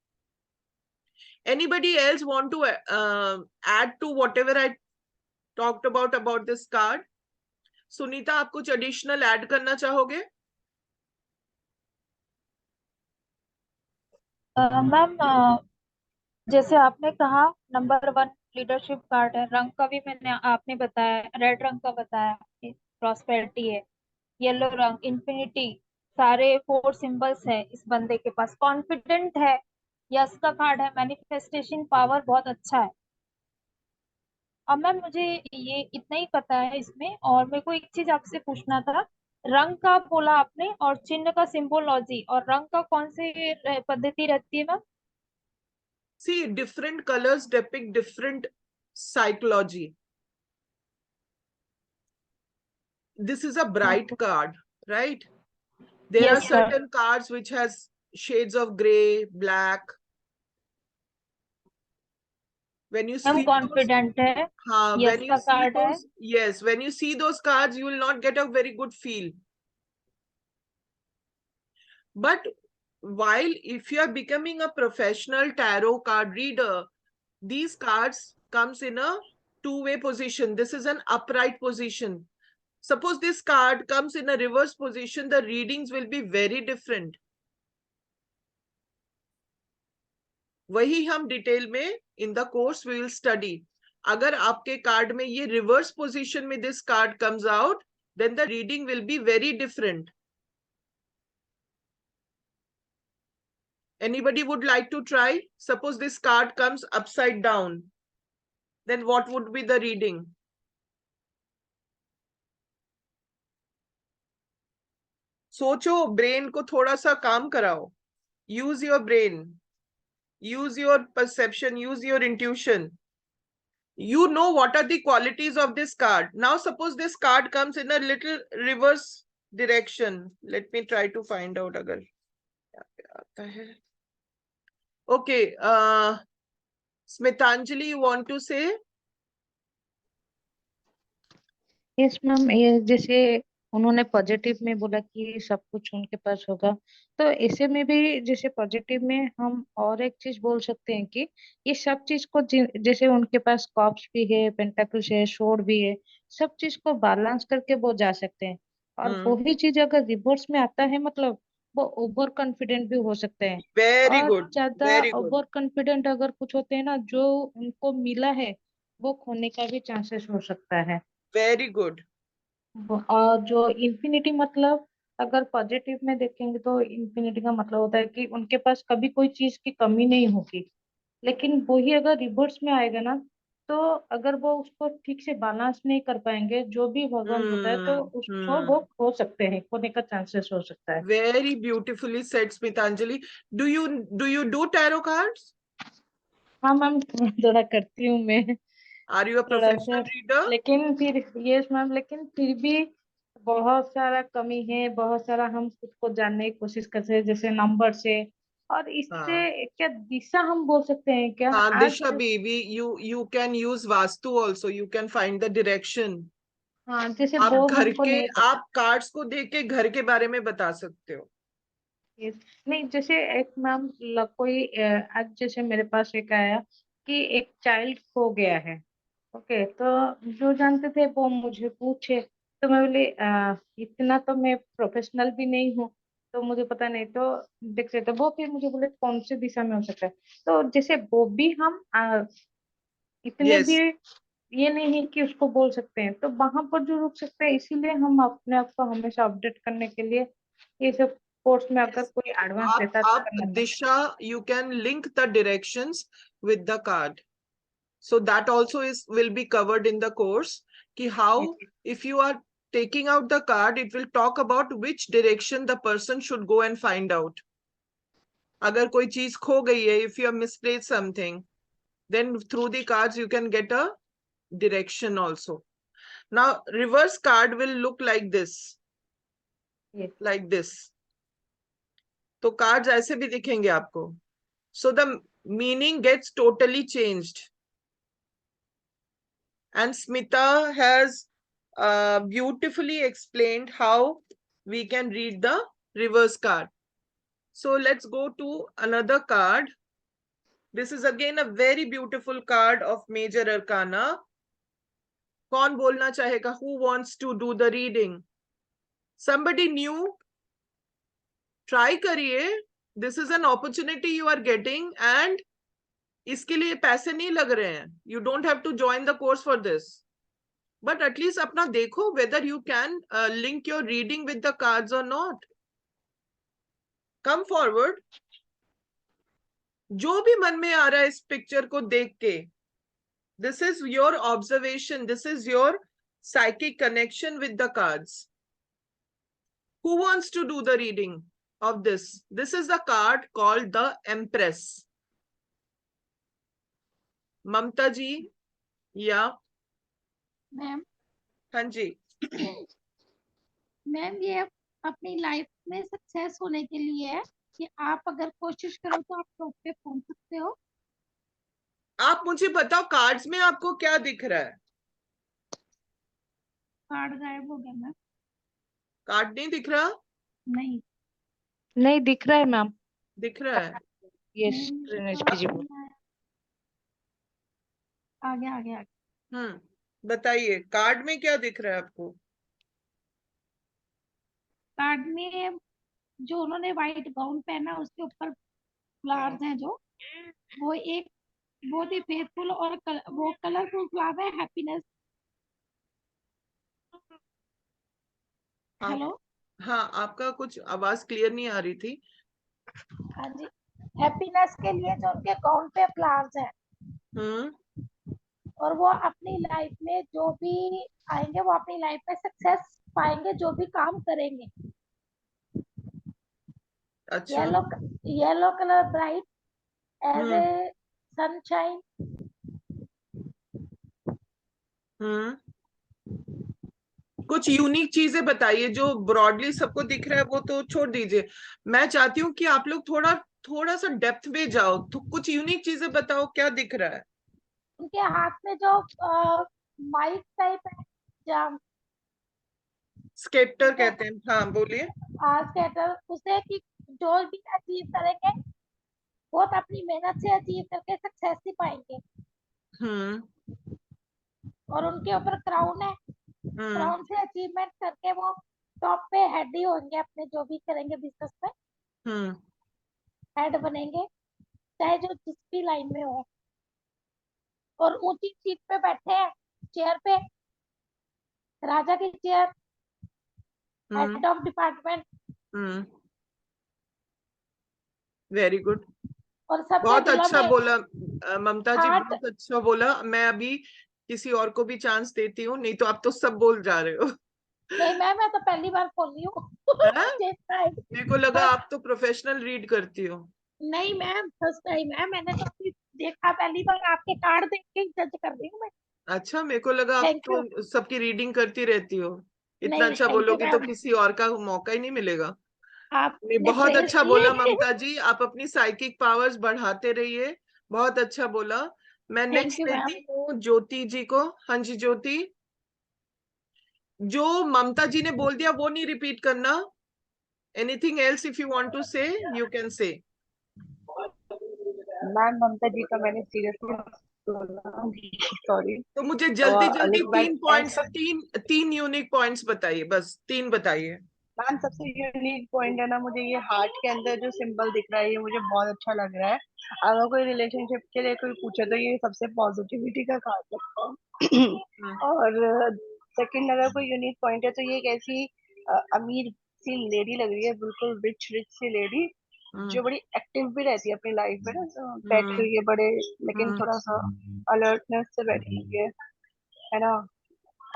Anybody else want to add to whatever I talked about this card? Sunita, आप कुछ additional add करना चाहोगे? मैम जैसे आपने कहा नंबर 1 लीडरशिप कार्ड है, रंग का भी आपने बताया, रेड रंग का बताया प्रॉस्पेरिटी है, येलो रंग इन्फिनिटी, सारे 4 सिंबल्स है इस बंदे के पास, कॉन्फिडेंट है, यस का कार्ड है, मैनिफेस्टेशन पावर बहुत अच्छा है। अब मैम मुझे ये इतना ही पता है इसमें, और मेरे को एक चीज आपसे पूछना था, रंग का बोला आपने और चिन्ह का सिंबोलॉजी, और रंग का कौन सी पद्धति रहती है ma'am? See, different colors depict different psychology. This is a bright card, right? There are Yes, sir. certain cards which has shades of gray, black. When you ma'am see confident है, when यस you का see कार्ड है, those, yes, when you see those cards, you will not get a very good feel. But while if you are becoming a professional tarot card reader, these cards comes in a two-way position. This is an upright position. Suppose this card comes in a reverse position, the readings will be very different. वही हम डिटेल में in the course we will study. अगर आपके कार्ड में ये reverse position में this card comes out, then the reading will be very different. Anybody would like to try? Suppose this card comes upside down, then what would be the reading? सोचो, ब्रेन को थोड़ा सा काम कराओ. Use your brain. use your perception, use your intuition. You know what are the qualities of this card. Now suppose this card comes in a little reverse direction. Let me try to find out agar यहाँ पे आता है. Okay, Smitanjali, you want to say? Yes ma'am, ये जैसे उन्होंने पॉजिटिव में बोला कि सब कुछ उनके पास होगा, तो ऐसे में भी जैसे पॉजिटिव में हम और एक चीज बोल सकते हैं कि ये सब चीज को जैसे उनके पास कॉप्स भी है, पेंटाकल्स है, स्वॉर्ड भी है, सब चीज को बैलेंस करके वो जा सकते हैं। और वही चीज अगर रिवर्स में आता है, मतलब वो ओवर कॉन्फिडेंट भी हो सकते हैं। Very और good, ज्यादा very good. ओवर कॉन्फिडेंट अगर कुछ होते हैं ना, जो उनको मिला है वो खोने का भी चांसेस हो सकता है। Very good. और जो इन्फिनिटी, मतलब अगर पॉजिटिव में देखेंगे तो इन्फिनिटी का मतलब होता है कि उनके पास कभी कोई चीज की कमी नहीं होगी। लेकिन वही अगर रिवर्स में आएगा ना, तो अगर वो उसको ठीक से बैलेंस नहीं कर पाएंगे, जो भी भगवान होता है, तो उसको वो खो सकते हैं, खोने का चांसेस हो सकता है। Very beautifully said, Smitanjali. Do you do tarot cards? हाँ मैम, थोड़ा करती हूँ मैं, Are you a थोड़ा सा। professional reader? लेकिन फिर, यस मैम, लेकिन फिर भी बहुत सारा कमी है, बहुत सारा हम खुद को जानने की कोशिश करते हैं, जैसे नंबर से। और हाँ. इससे क्या दिशा हम बोल सकते हैं क्या हाँ, आज? Disha baby, you can use Vastu also. You can find the direction. हाँ, जैसे आप वो घर हमको के, नहीं पता। आप कार्ड्स को देख के घर के बारे में बता सकते हो. Yes. नहीं, जैसे एक मैम कोई आज जैसे मेरे पास एक आया कि एक चाइल्ड खो गया है। ओके, तो जो जानते थे वो मुझे पूछे, तो मैं बोली इतना तो मैं प्रोफेशनल भी नहीं हूँ, तो मुझे पता नहीं, तो देख सकते वो फिर मुझे बोले कौन सी दिशा में हो सकता है। तो जैसे वो भी हम इतने भी Yes. ये नहीं है कि उसको बोल सकते हैं, तो वहां पर जो रुक सकते हैं, इसीलिए हम अपने आप को हमेशा अपडेट करने के लिए ये सब कोर्स में अगर Yes. कोई एडवांस रहता तो आप करना चाहिए। दिशा, you can link the directions with the card. So that also will be covered in the course. Ki how, if you are taking out the card, it will talk about which direction the person should go and find out. अगर कोई चीज खो गई है, if you have misplaced something, then through the cards you can get a direction also. Now reverse card will look like this. Yes. Like this. तो cards ऐसे भी दिखेंगे आपको. So the meaning gets totally changed. And Smita has beautifully explained how we can read the reverse card. So let's go to another card. This is again a very beautiful card of Major Arcana. कौन बोलना चाहेगा? Who wants to do the reading? Somebody new? Try करिए. This is an opportunity you are getting, and इसके लिए पैसे नहीं लग रहे हैं. You don't have to join the course for this. But at least अपना देखो whether you can link your reading with the cards or not. Come forward. जो भी मन में आ रहा है इस पिक्चर को देख के, this is your observation, this is your psychic connection with the cards. Who wants to do the reading of this? This is a card called the Empress. ममता जी या? मैम हाँ जी. मैम, ये अपनी लाइफ में सक्सेस होने के लिए है कि आप अगर कोशिश करो तो आप टॉप पे पहुंच सकते हो। आप मुझे बताओ कार्ड्स में आपको क्या दिख रहा है? कार्ड गायब हो गया मैम। कार्ड नहीं दिख रहा? नहीं नहीं दिख रहा है मैम। दिख रहा है. यस, नहीं, मुझे दिनेश तो जी नहीं आया। आगे आगे आगे। बताइए कार्ड में क्या दिख रहा है आपको? कार्ड में जो उन्होंने व्हाइट गाउन पहना उसके ऊपर फ्लावर्स हैं, जो वो एक बहुत ही फेथफुल और वो कलरफुल फ्लावर है, हैप्पीनेस। हेलो। हाँ, आपका कुछ आवाज क्लियर नहीं आ रही थी. हाँ जी, हैप्पीनेस के लिए जो उनके गाउन पे फ्लावर्स हैं, और वो अपनी लाइफ में जो भी आएंगे वो अपनी लाइफ में सक्सेस पाएंगे, जो भी काम करेंगे। अच्छा. Yellow colour bright as a sunshine. कुछ यूनिक चीजें बताइए, जो ब्रॉडली सबको दिख रहा है वो तो छोड़ दीजिए। मैं चाहती हूँ कि आप लोग थोड़ा थोड़ा सा डेप्थ में जाओ, तो कुछ यूनिक चीजें बताओ, क्या दिख रहा है? उनके हाथ में जो माइक टाइप है, जहाँ स्केटर कहते हैं, हाँ बोलिए। स्केटर, उसे कि जो भी अचीव करेंगे बहुत अपनी मेहनत से अचीव करके सक्सेस ही पाएंगे। हम्म और उनके ऊपर क्राउन है, हम्म क्राउन से अचीवमेंट करके वो टॉप पे हेड ही होंगे, अपने जो भी करेंगे बिजनेस में हम्म हेड बनेंगे, चाहे जो जिस भी लाइन में हो। और ऊंची सीट पे बैठे हैं, चेयर पे, राजा की chair, hmm head of department. Hmm very good. और सबके बहुत दिलों अच्छा में बोला ममता जी, हार्ट। बहुत अच्छा बोला। मैं अभी किसी और को भी चांस देती हूँ, नहीं तो आप तो सब बोल जा रहे हो। नहीं मैम, मैं तो पहली बार खोल रही हूँ। हैं? मुझे इतना है। मेरे को लगा बस, आप तो प्रोफेशनल रीड करती हो। नहीं मैम, फर्स्ट टाइम है, मैंने तो अभी देखा, पहली बार आपके कार्ड देख के जज कर रही हूँ मैं। अच्छा, मेरे को लगा आप थैंक यू। तो सबकी रीडिंग करती रहती हो। इतना नहीं, अच्छा थैंक यू बोलोगी तो मैम, किसी और का मौका ही नहीं मिलेगा। नहीं, आपने बहुत प्रेज अच्छा बोला की। ममता जी, आप अपनी साइकिक पावर्स बढ़ाते रहिए। बहुत अच्छा बोला। मैं थैंक नेक्स्ट यू मैम। देती हूँ ज्योति जी को। हाँ जी ज्योति, जो ममता जी ने बोल दिया वो नहीं रिपीट करना। Anything else if you want to say, you can say. Ma'am Mamta ji का मैंने सीरियसली सुना, सॉरी। तो मुझे जल्दी जल्दी लेकिन तीन पॉइंट्स, ऐसा, तीन यूनिक पॉइंट्स बताइए, बस तीन बताइए। मैम सबसे यूनिक पॉइंट है ना, मुझे ये हार्ट के अंदर जो सिंबल दिख रहा है, ये मुझे बहुत अच्छा लग रहा है। अगर कोई रिलेशनशिप के लिए कोई पूछे तो ये सबसे पॉजिटिविटी का कार्ड लगता है। हम्म और सेकंड, अगर कोई यूनिक पॉइंट है तो ये एक ऐसी अमीर सी लेडी लग रही है, बिल्कुल रिच रिच सी लेडी, हम्म जो बड़ी एक्टिव भी रहती है अपनी लाइफ में ना, तो बैठी हम्म हुई है बड़े, लेकिन हम्म थोड़ा सा अलर्टनेस से बैठी हुई है ना।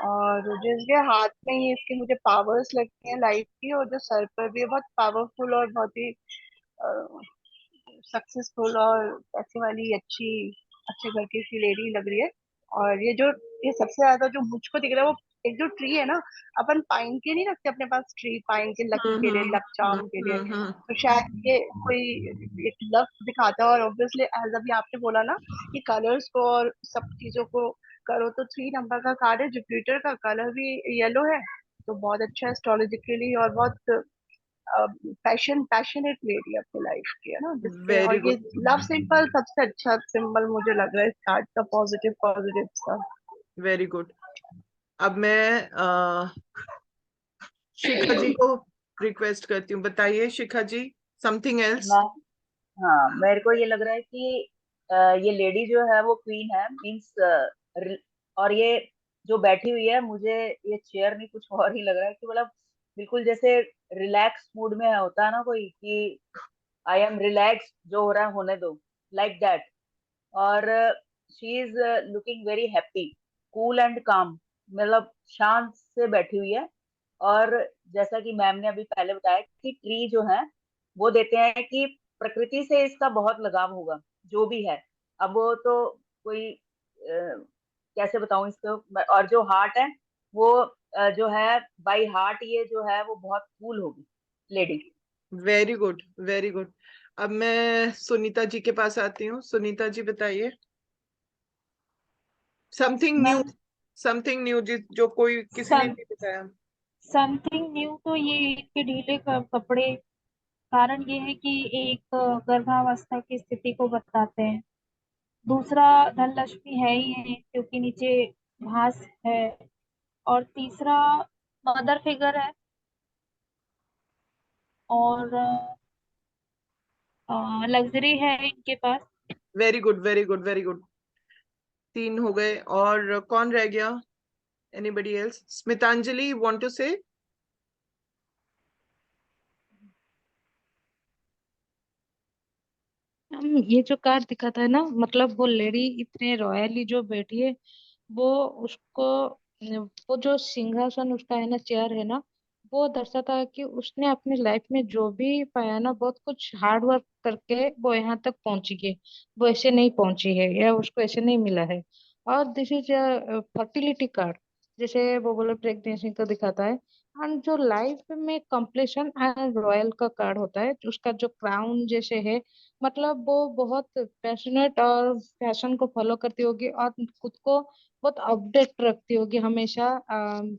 और जिसके हाथ में ही इसके मुझे पावर्स लगती हैं लाइफ की, और जो सर पर भी है, बहुत पावरफुल और बहुत ही सक्सेसफुल और पैसे वाली अच्छी, अच्छे घर की सी लेडी लग रही है। और ये सबसे ज्यादा जो मुझको दिख रहा है, वो एक जो ट्री है ना, अपन पाइन के नहीं रखते अपने पास ट्री, पाइन के लकी के लिए, लक चार्म के लिए, तो शायद ये कोई एक लक दिखाता है। और ऑब्वियसली एज अभी आपने बोला ना कि कलर्स को और सब चीजों को करो, तो 3 नंबर का कार्ड है, जुपिटर का कलर भी येलो है, तो बहुत अच्छा एस्ट्रोलॉजिकली, और बहुत पैशनेट लेडी अपनी लाइफ की है ना, जिसके, वेरी और ये गुड, लव सिंबल सबसे अच्छा सिंबल मुझे लग रहा है इस कार्ड का, पॉजिटिव पॉजिटिव सा। Very good. अब मैं शिखा जी को रिक्वेस्ट करती हूँ, बताइए शिखा जी, समथिंग एल्स। मैं, हाँ मेरे को ये लग रहा है कि ये लेडी जो है वो क्वीन है, मीन्स, और ये जो बैठी हुई है, मुझे ये चेयर नहीं कुछ और ही लग रहा है, कि मतलब बिल्कुल जैसे रिलैक्स मूड में होता है ना कोई, कि आई एम रिलैक्स, जो हो रहा है होने दो, लाइक दैट। और she is looking very happy, cool and काम, मतलब शांत से बैठी हुई है। और जैसा कि मैम ने अभी पहले बताया कि ट्री जो है वो देते हैं कि प्रकृति से इसका बहुत लगाव होगा, जो भी है। अब वो तो कोई कैसे बताऊं इसको। और जो हार्ट है वो जो है बाई हार्ट, ये जो है वो बहुत कूल होगी lady. Very good, very good. अब मैं सुनीता जी के पास आती हूँ। सुनीता जी बताइए, something new, ma'am something new जो कोई किसी ने नहीं बताया। समथिंग न्यू तो ये इसके ढीले कपड़े, कारण ये है कि एक गर्भावस्था की स्थिति को बताते हैं। दूसरा, धन लक्ष्मी है ही है क्योंकि नीचे घास है। और तीसरा, मदर फिगर है। और लग्जरी है इनके पास। Very good, very good, very good. तीन हो गए, और कौन रह गया? Anybody else? Smitanjali, want to say? ये जो कार्ड दिखाता है ना, मतलब वो लेडी इतने रॉयली जो बैठी है, वो उसको, वो जो सिंहासन उसका है ना, चेयर है ना, वो दर्शाता है कि उसने अपनी लाइफ में जो भी पाया ना, बहुत कुछ हार्ड वर्क करके वो यहाँ तक पहुंची है। वो ऐसे नहीं पहुंची है या उसको ऐसे नहीं मिला है। और दिस इज फर्टिलिटी कार्ड, जैसे वो बोले प्रेगनेंसी को दिखाता है। एंड जो लाइफ में कंप्लीशन एंड रॉयल का कार्ड होता है, उसका जो क्राउन जैसे है, मतलब वो बहुत पैशनेट और पैशन को फॉलो करती होगी और खुद को बहुत अपडेट रखती होगी हमेशा,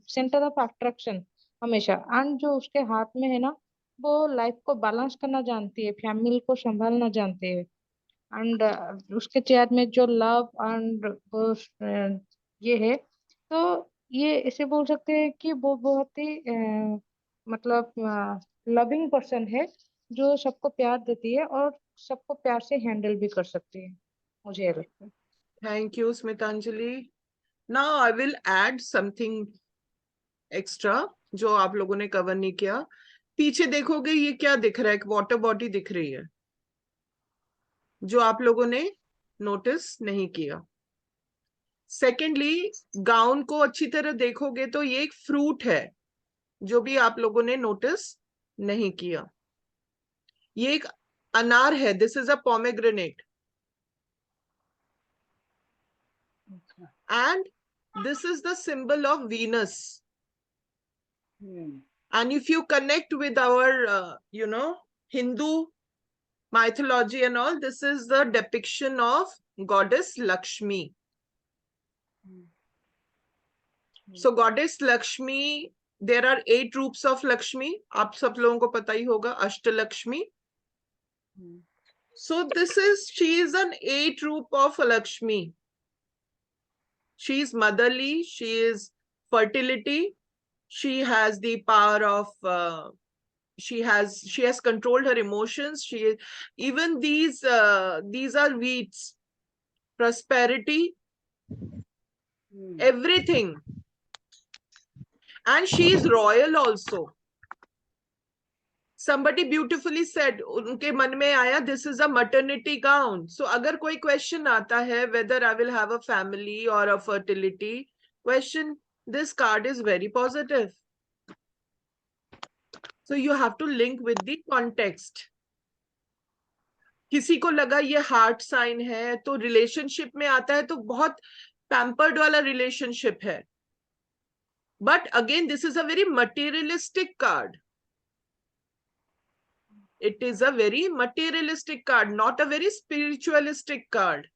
सेंटर ऑफ अट्रैक्शन हमेशा। एंड जो उसके हाथ में है ना, वो लाइफ को बैलेंस करना जानती है, फैमिली को संभालना जानती है। एंड उसके चेयर में जो लव एंड वो ये है, तो ये ऐसे बोल सकते हैं कि वो बहुत ही मतलब लविंग पर्सन है, जो सबको प्यार देती है और सबको प्यार से हैंडल भी कर सकती है, मुझे ये लगता है। Thank you Smitanjali. Now I will add something extra जो आप लोगों ने कवर नहीं किया। पीछे देखोगे ये क्या दिख रहा है, एक वाटर बॉडी दिख रही है जो आप लोगों ने नोटिस नहीं किया। सेकेंडली, गाउन को अच्छी तरह देखोगे तो ये एक फ्रूट है जो भी आप लोगों ने नोटिस नहीं किया। ये एक अनार है, this is a pomegranate, and this is the symbol of Venus. And if you connect with our, Hindu mythology and all, this is the depiction of goddess Lakshmi. So goddess Lakshmi, there are 8 रूप्स of Lakshmi. आप सब लोगों को पता ही होगा, Ashtalakshmi. So she is an 8 रूप of Lakshmi. She is motherly, she is fertility, she has the power of she has controlled her emotions. Even these are weeds, prosperity, everything. And she is royal also. Somebody beautifully said, उनके मन में आया, this is a maternity gown. So अगर कोई question आता है whether I will have a family or a fertility question, this card is very positive. So you have to link with the context. किसी को लगा ये हार्ट साइन है तो रिलेशनशिप में आता है तो बहुत पैम्पर्ड वाला रिलेशनशिप है, but again this is a very materialistic card. It is a very materialistic card, not a very spiritualistic card.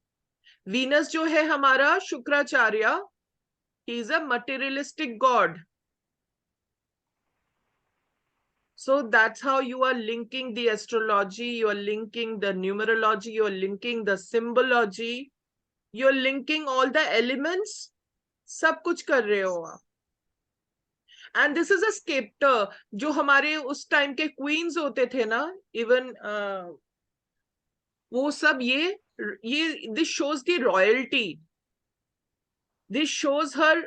Venus जो है हमारा Shukracharya, he is a materialistic God. So that's how you are linking the astrology, you are linking the numerology, you are linking the symbology, you are linking all the elements. सब कुछ कर रहे हो आप. And this is a sceptre. जो हमारे उस टाइम के क्वींस होते थे ना, इवन वो सब ये this shows the royalty, this shows her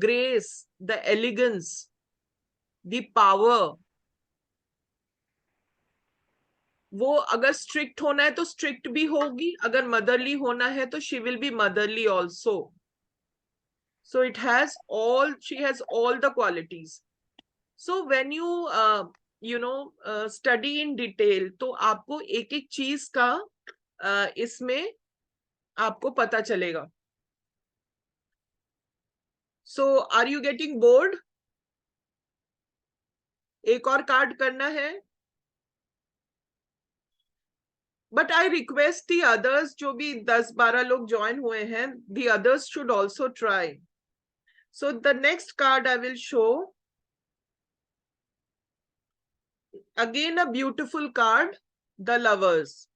grace, the elegance, the power. वो अगर स्ट्रिक्ट होना है तो स्ट्रिक्ट भी होगी, अगर मदरली होना है तो she will be motherly also. So it has she has all the qualities. So when you study in detail, तो आपको एक एक चीज का इसमें आपको पता चलेगा. So are you getting bored? एक और कार्ड करना है. But I request the others, जो भी 10-12 लोग ज्वाइन हुए हैं, the others should also try. So the next card I will show. Again, a beautiful card, the Lovers.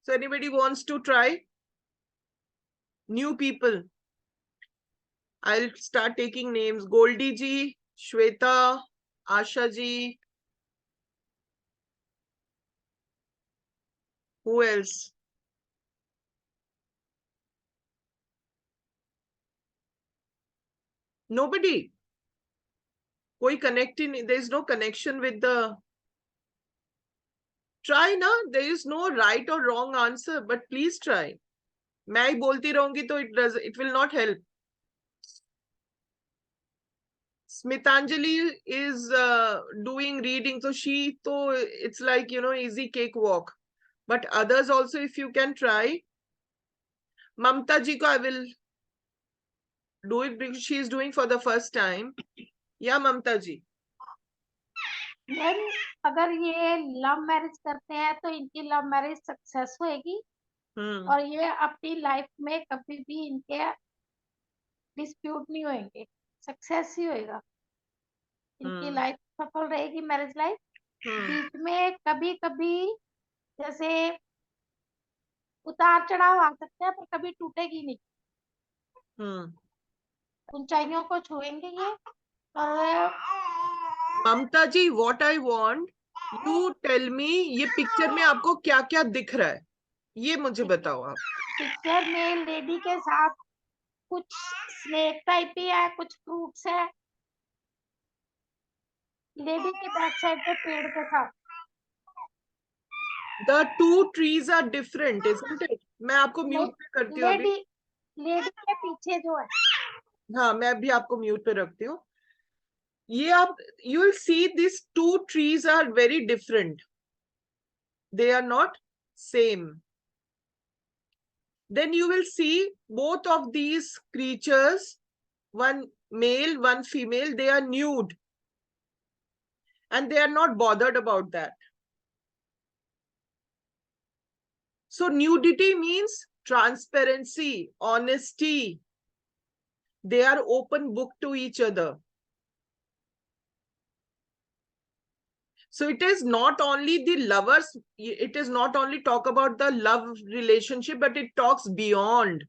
So anybody wants to try? New people. I'll start taking names. Goldie ji, Shweta, Asha ji. Who else? Nobody. Koi connecting, there is no connection with the. Try na, there is no right or wrong answer, but please try. मैं ही बोलती रहूंगी तो it will not help. Smitanjali is doing reading, so it's like, easy cakewalk. But others also, if you can try. Mamta ji ko I will do it because she is doing for the first time. Yeah, Mamta ji. Ma'am अगर ये लव मैरिज करते हैं तो इनकी लव मैरिज सक्सेस होएगी और ये अपनी लाइफ में कभी भी इनके डिस्प्यूट नहीं होंगे, सक्सेस ही होएगा, इनकी लाइफ सफल रहेगी, मैरिज लाइफ। बीच में कभी कभी जैसे उतार चढ़ाव आ सकते हैं पर कभी टूटेगी नहीं, ऊंचाइयों को छुएंगे ये। और Mamata ji, what I want you tell me, ये पिक्चर में आपको क्या क्या दिख रहा है, ये मुझे बताओ आप। पिक्चर में लेडी के साथ कुछ स्नेक टाइप ही है, कुछ फ्रूट्स है, लेडी की बैक साइड पे पेड़ के साथ। The two trees are different, isn't it? मैं आपको म्यूट पे करती हूँ अभी। लेडी के पीछे जो है, हाँ, मैं अभी आपको म्यूट पे रखती हूँ। ये आप, you will see these two trees are very different. They are not same. Then you will see both of these creatures, one male, one female, they are nude. And they are not bothered about that. So nudity means transparency, honesty. They are open book to each other. So it is not only the lovers, it is not only talk about the love relationship, but it talks beyond.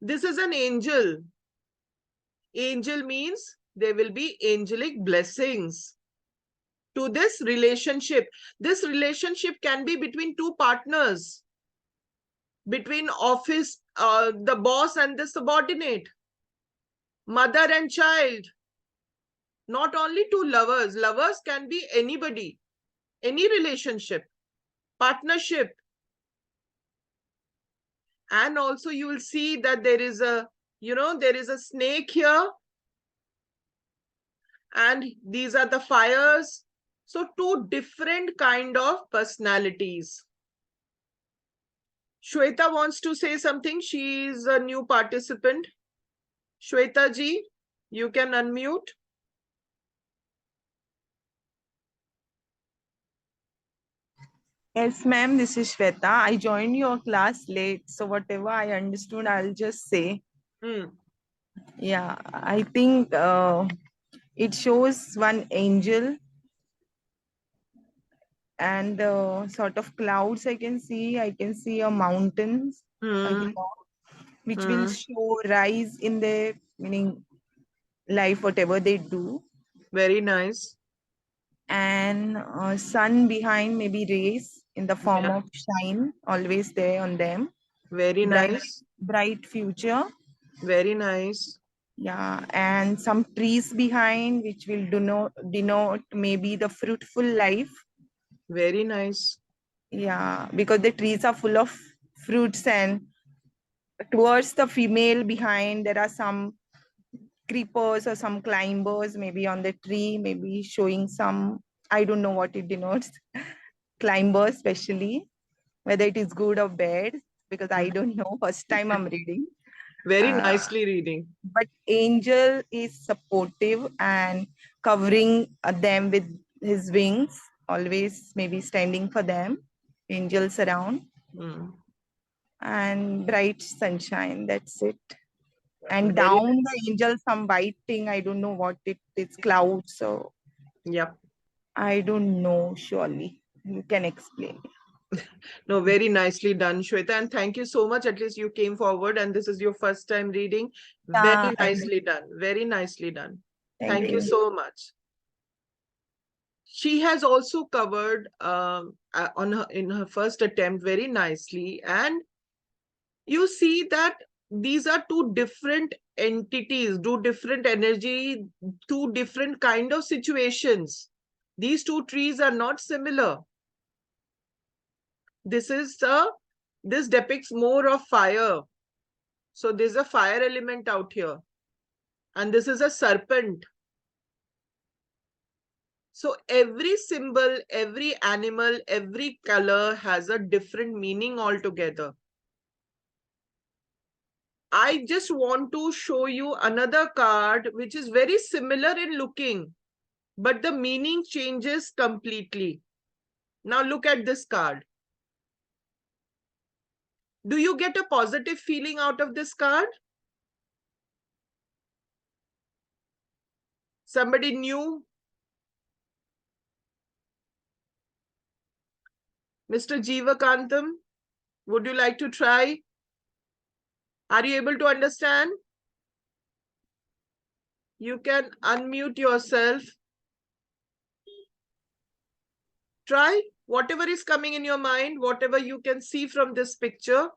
This is an angel. Angel means there will be angelic blessings to this relationship. This relationship can be between two partners, between office, the boss and the subordinate, mother and child. Not only two lovers. Lovers can be anybody, any relationship, partnership. And also you will see that there is a, there is a snake here. And these are the fires. So two different kind of personalities. Shweta wants to say something. She is a new participant. Shweta ji, you can unmute. Yes, ma'am, this is Shweta. I joined your class late, so whatever I understood, I'll just say. Yeah, I think it shows one angel and sort of clouds I can see. I can see a mountains, which will show rise in their, meaning life, whatever they do. Very nice. And sun behind, maybe rays in the form of shine, always there on them. Very nice. Bright future. Very nice. Yeah, and some trees behind, which will denote maybe the fruitful life. Very nice. Yeah, because the trees are full of fruits, and towards the female behind, there are some creepers or some climbers maybe on the tree, maybe showing some, I don't know what it denotes, climbers especially, whether it is good or bad, because I don't know, first time I'm reading. Very nicely reading. But angel is supportive and covering them with his wings, always maybe standing for them, angels around. And bright sunshine, that's it. And Very down nice. the angel, some white thing, I don't know what it is, clouds. So yep, I don't know, surely you can explain. No, very nicely done, Shweta, and thank you so much. At least you came forward and this is your first time reading. Very nicely done. Very nicely done. Thank you so much. She has also covered in her first attempt very nicely, and you see that these are two different entities, two different energy, two different kind of situations. These two trees are not similar. This is This depicts more of fire. So there's a fire element out here. And this is a serpent. So every symbol, every animal, every color has a different meaning altogether. I just want to show you another card which is very similar in looking, but the meaning changes completely. Now look at this card. Do you get a positive feeling out of this card? Somebody new? Mr. Jeevakantam, would you like to try? Are you able to understand? You can unmute yourself. Try whatever is coming in your mind, whatever you can see from this picture.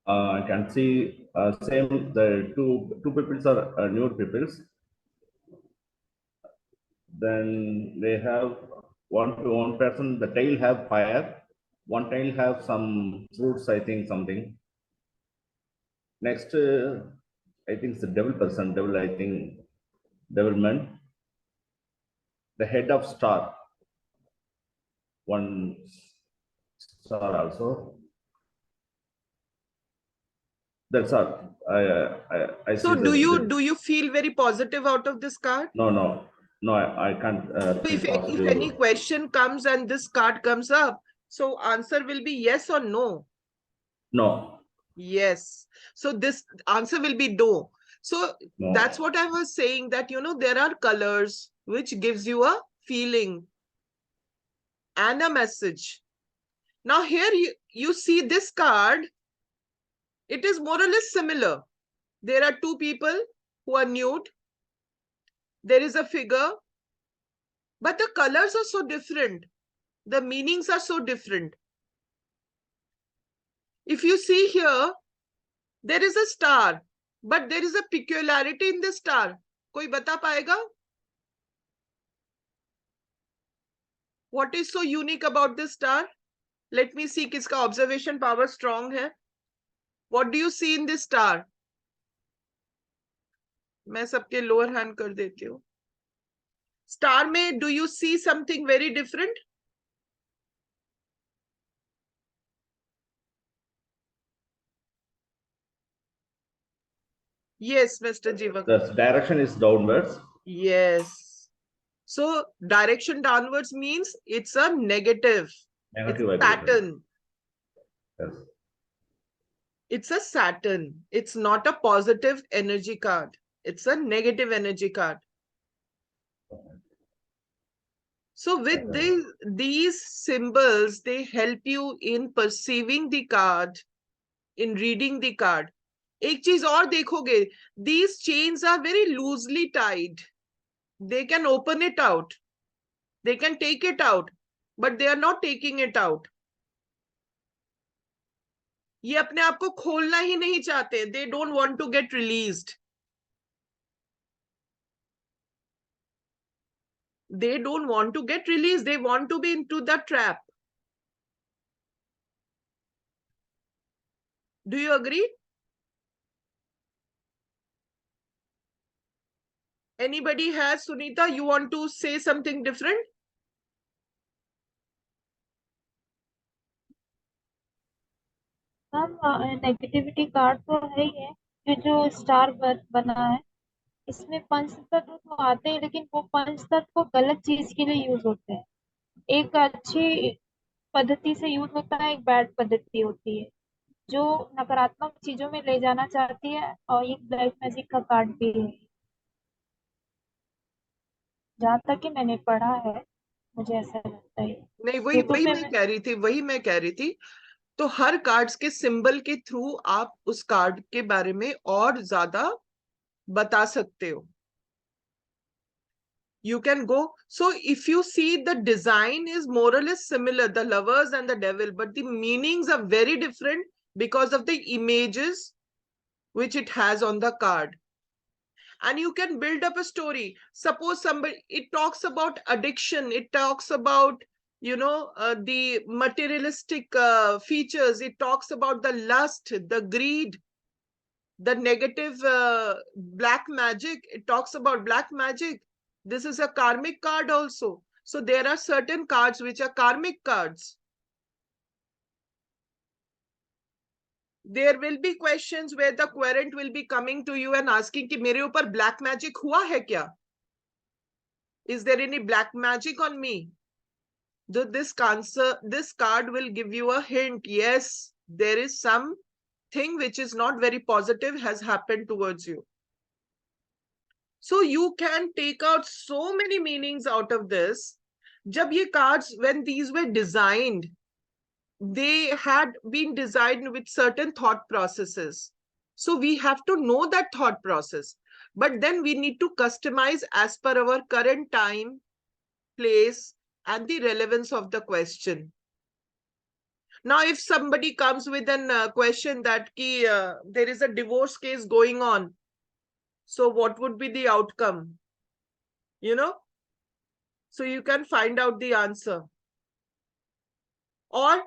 I can see same, the two peoples are nude peoples. Then they have one person, the tail have fire, one tail have some fruits, I think something. Next, I think it's the devil person, devil, I think, devil man. The head of star, one star also. That's all. I So see do you feel very positive out of this card? No, I can't. So if any question comes and this card comes up, so answer will be yes or no. No. Yes. So this answer will be no. So No. That's what I was saying, that, you know, there are colors which gives you a feeling and a message. Now here you see this card. It is more or less similar. There are two people who are nude. There is a figure, but the colors are so different. The meanings are so different. If you see here, there is a star, but there is a peculiarity in the star. Koi bata paega? What is so unique about this star? Let me see kiska observation power strong hai. What do you see in this star? मैं सबके lower hand कर देती हूँ. Star में do you see something very different? Yes, Mr. Jeevan. The direction is downwards. Yes. So direction downwards means it's a negative. Negative it's Saturn. Yes. It's a Saturn. It's not a positive energy card. It's a negative energy card. So with these symbols, they help you in perceiving the card, in reading the card. एक चीज और देखोगे, these chains are very loosely tied. They can open it out. They can take it out, but they are not taking it out. ये अपने आप को खोलना ही नहीं चाहते. They don't want to get released. They don't want to get released. They want to be into the trap. Do you agree? Anybody has, Sunita, you want to say something different? Negativity card तो है ही है. ये जो स्टार बना है, इसमें पंच तत्व तो आते हैं, लेकिन वो पंच तत्व गलत चीज के लिए यूज होते हैं. एक अच्छी पद्धति से यूज होता है, एक बैड पद्धति होती है जो नकारात्मक चीजों में ले जाना चाहती है, और एक ब्लैक मैजिक का कार्ड भी है. जहाँ तक कि मैंने पढ़ा है, मुझे ऐसा लगता है. नहीं, वही मैं कह रही थी. तो हर कार्ड्स के सिंबल के थ्रू आप उस कार्ड के बारे में और ज्यादा बता सकते हो. You can go. So if you see, the design is more or less similar, the lovers and the devil, but the meanings are very different because of the images which it has on the card. and you can build up a story. Suppose somebody, it talks about addiction, it talks about, you know, the materialistic features, it talks about the lust, the greed, the negative black magic, it talks about black magic. This is a karmic card also. So there are certain cards which are karmic cards. There will be questions where the querent will be coming to you and asking कि मेरे ऊपर black magic हुआ है क्या? Is there any black magic on me? So this card will give you a hint. Yes, there is something which is not very positive has happened towards you. So you can take out so many meanings out of this. जब ये cards, when these were designed, they had been designed with certain thought processes. So we have to know that thought process, but then we need to customize as per our current time, place, and the relevance of the question. Now, if somebody comes with a question that there is a divorce case going on, so what would be the outcome? You know? So you can find out the answer. Or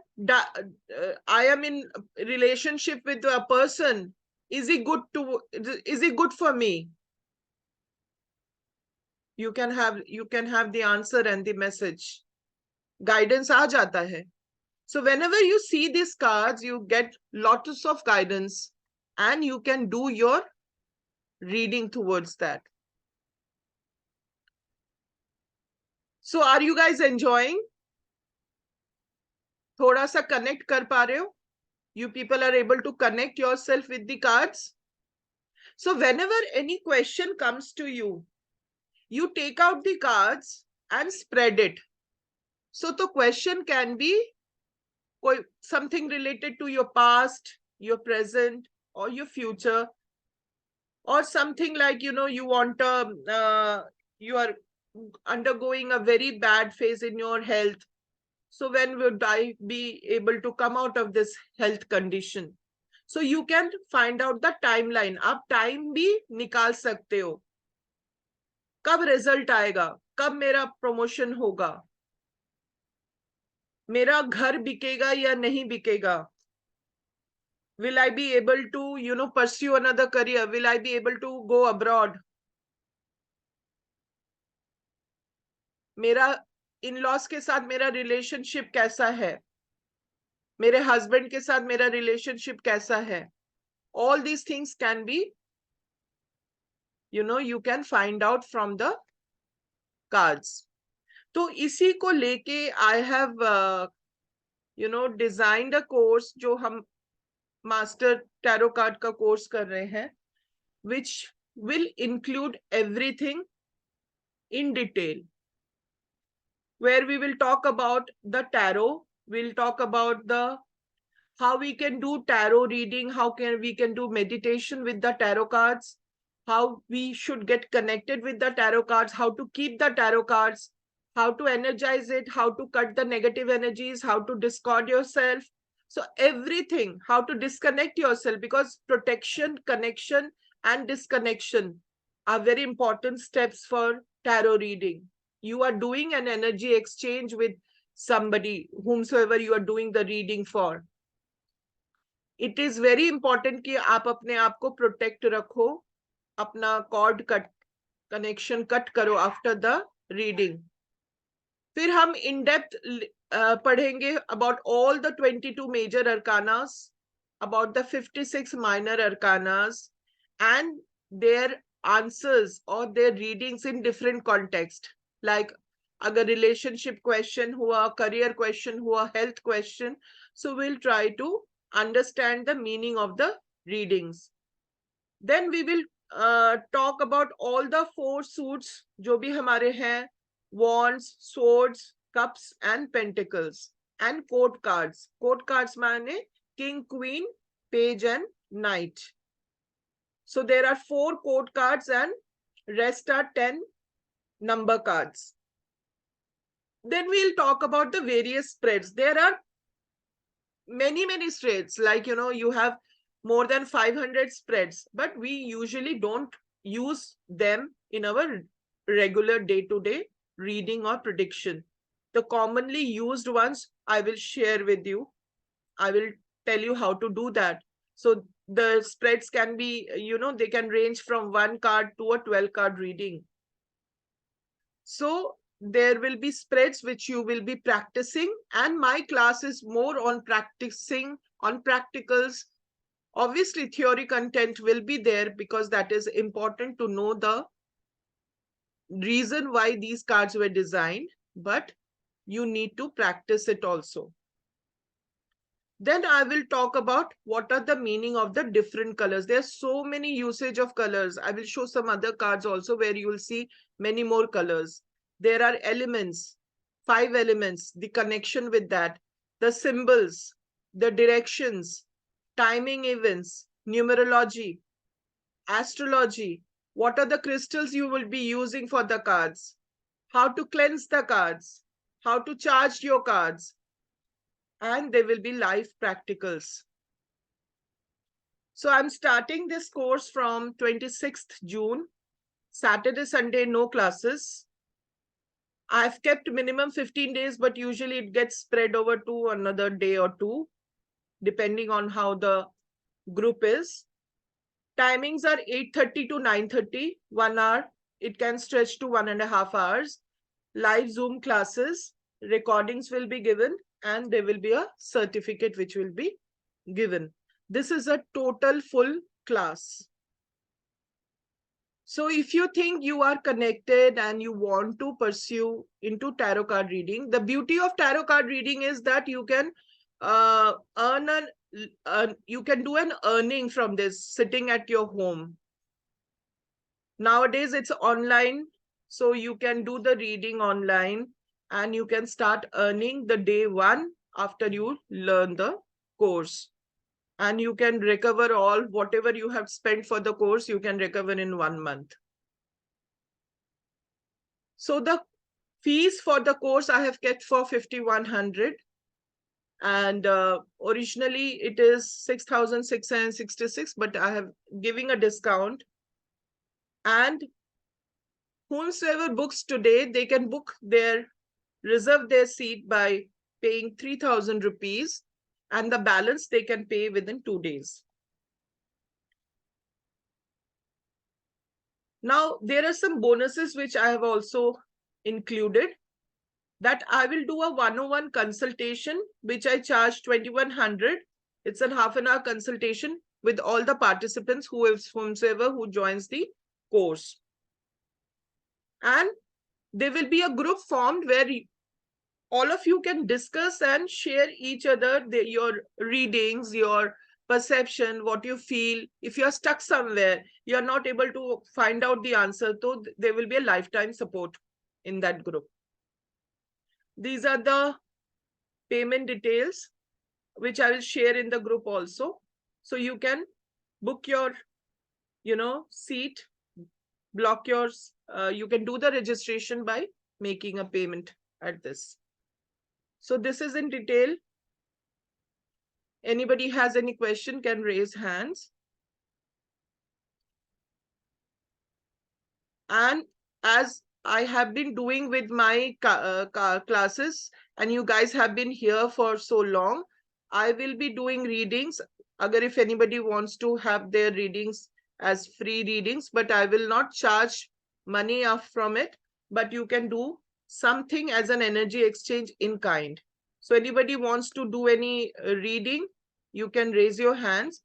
I am in relationship with a person. Is he good for me? You can have the answer and the message. Guidance aa jata hai. So whenever you see these cards, you get lots of guidance and you can do your reading towards that. So are you guys enjoying? थोड़ा सा connect कर पा रहे हो? You people are able to connect yourself with the cards? So whenever any question comes to you, you take out the cards and spread it. So the question can be something related to your past, your present, or your future, or something like, you know, you want you are undergoing a very bad phase in your health. So when would I be able to come out of this health condition? So you can find out the timeline. आप time भी निकाल सकते हो. कब result आएगा? कब मेरा promotion होगा? मेरा घर बिकेगा या नहीं बिकेगा? Will I be able to, you know, pursue another career? Will I be able to go abroad? मेरा in-laws के साथ मेरा relationship कैसा है? मेरे husband के साथ मेरा relationship कैसा है? All these things can be, you know, you can find out from the cards. तो इसी को लेके I have, you know, designed a course जो हम master tarot card का course कर रहे हैं, which will include everything in detail, where we will talk about the tarot, we'll talk about the how we can do tarot reading, how we can do meditation with the tarot cards, how we should get connected with the tarot cards, how to keep the tarot cards, how to energize it, how to cut the negative energies, how to discard yourself. So everything, how to disconnect yourself, because protection, connection, and disconnection are very important steps for tarot reading. You are doing an energy exchange with somebody, whomsoever you are doing the reading for. It is very important कि आप अपने आप को protect रखो, अपना cord connection cut करो after the reading. फिर हम in depth पढ़ेंगे about all the 22 major arcanas, about the 56 minor arcanas, and their answers or their readings in different context. Like अगर relationship question हुआ, career question हुआ, health question, so we'll try to understand the meaning of the readings. Then we will talk about all the 4 suits जो भी हमारे हैं, wands, swords, cups, and pentacles, and court cards. Court cards माने king, queen, page, and knight. So there are 4 court cards and rest are 10 number cards. Then we'll talk about the various spreads. There are many spreads, like, you know, you have more than 500 spreads, but we usually don't use them in our regular day-to-day reading or prediction. The commonly used ones I will share with you. I will tell you how to do that. So the spreads can be, they can range from 1 card to a 12 card reading. So there will be spreads which you will be practicing, and my class is more on practicing, on practicals. Obviously, theory content will be there because that is important to know the reason why these cards were designed, but you need to practice it also. Then I will talk about what are the meaning of the different colors. There's so many usage of colors. I will show some other cards also where you will see many more colors. There are elements, 5 elements, the connection with that, the symbols, the directions, timing events, numerology, astrology. What are the crystals you will be using for the cards? How to cleanse the cards, how to charge your cards, and there will be live practicals. So I'm starting this course from 26th June, Saturday, Sunday, no classes. I've kept minimum 15 days, but usually it gets spread over to another day or two, depending on how the group is. Timings are 8:30 to 9:30, 1 hour. It can stretch to 1.5 hours. Live Zoom classes, recordings will be given, and there will be a certificate which will be given. This is a total full class. So if you think you are connected and you want to pursue into tarot card reading, the beauty of tarot card reading is that you can you can do an earning from this sitting at your home. Nowadays it's online, so you can do the reading online and you can start earning the day 1 after you learn the course. And you can recover all whatever you have spent for the course, you can recover in 1 month. So the fees for the course I have kept for 5,100. And originally it is 6,666, but I have giving a discount. And whomsoever books today, they can reserve their seat by paying 3,000 rupees, and the balance they can pay within 2 days. Now, there are some bonuses which I have also included, that I will do a 101 consultation, which I charge 2,100. It's a half-an-hour consultation with all the participants whomsoever who joins the course. And there will be a group formed where all of you can discuss and share each other your readings, your perception, what you feel. If you're stuck somewhere, you're not able to find out the answer, so there will be a lifetime support in that group. These are the payment details, which I will share in the group also. So you can book your, seat, block yours. You can do the registration by making a payment at this. So this is in detail. Anybody has any question can raise hands. And as I have been doing with my classes, and you guys have been here for so long, I will be doing readings. Agar if anybody wants to have their readings as free readings, but I will not charge money from it, but you can do something as an energy exchange in kind. So anybody wants to do any reading, you can raise your hands.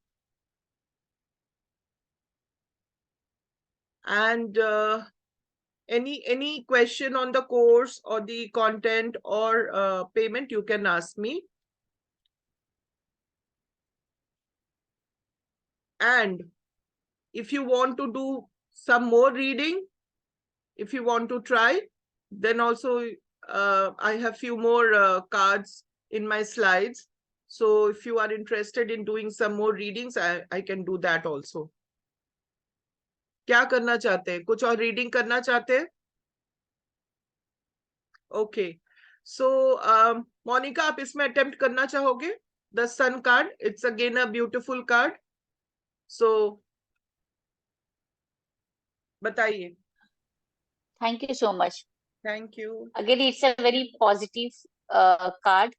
And any question on the course or the content or payment, you can ask me. And if you want to do some more reading, if you want to try, then also I have few more cards in my slides. So if you are interested in doing some more readings, I can do that also. क्या करना चाहते हैं? कुछ और रीडिंग करना चाहते हैं? Okay. So Monica, आप इसमें attempt करना चाहोगे? The Sun card. It's again a beautiful card. So बताइए. Thank you so much. Thank you. Again, it's a very positive card.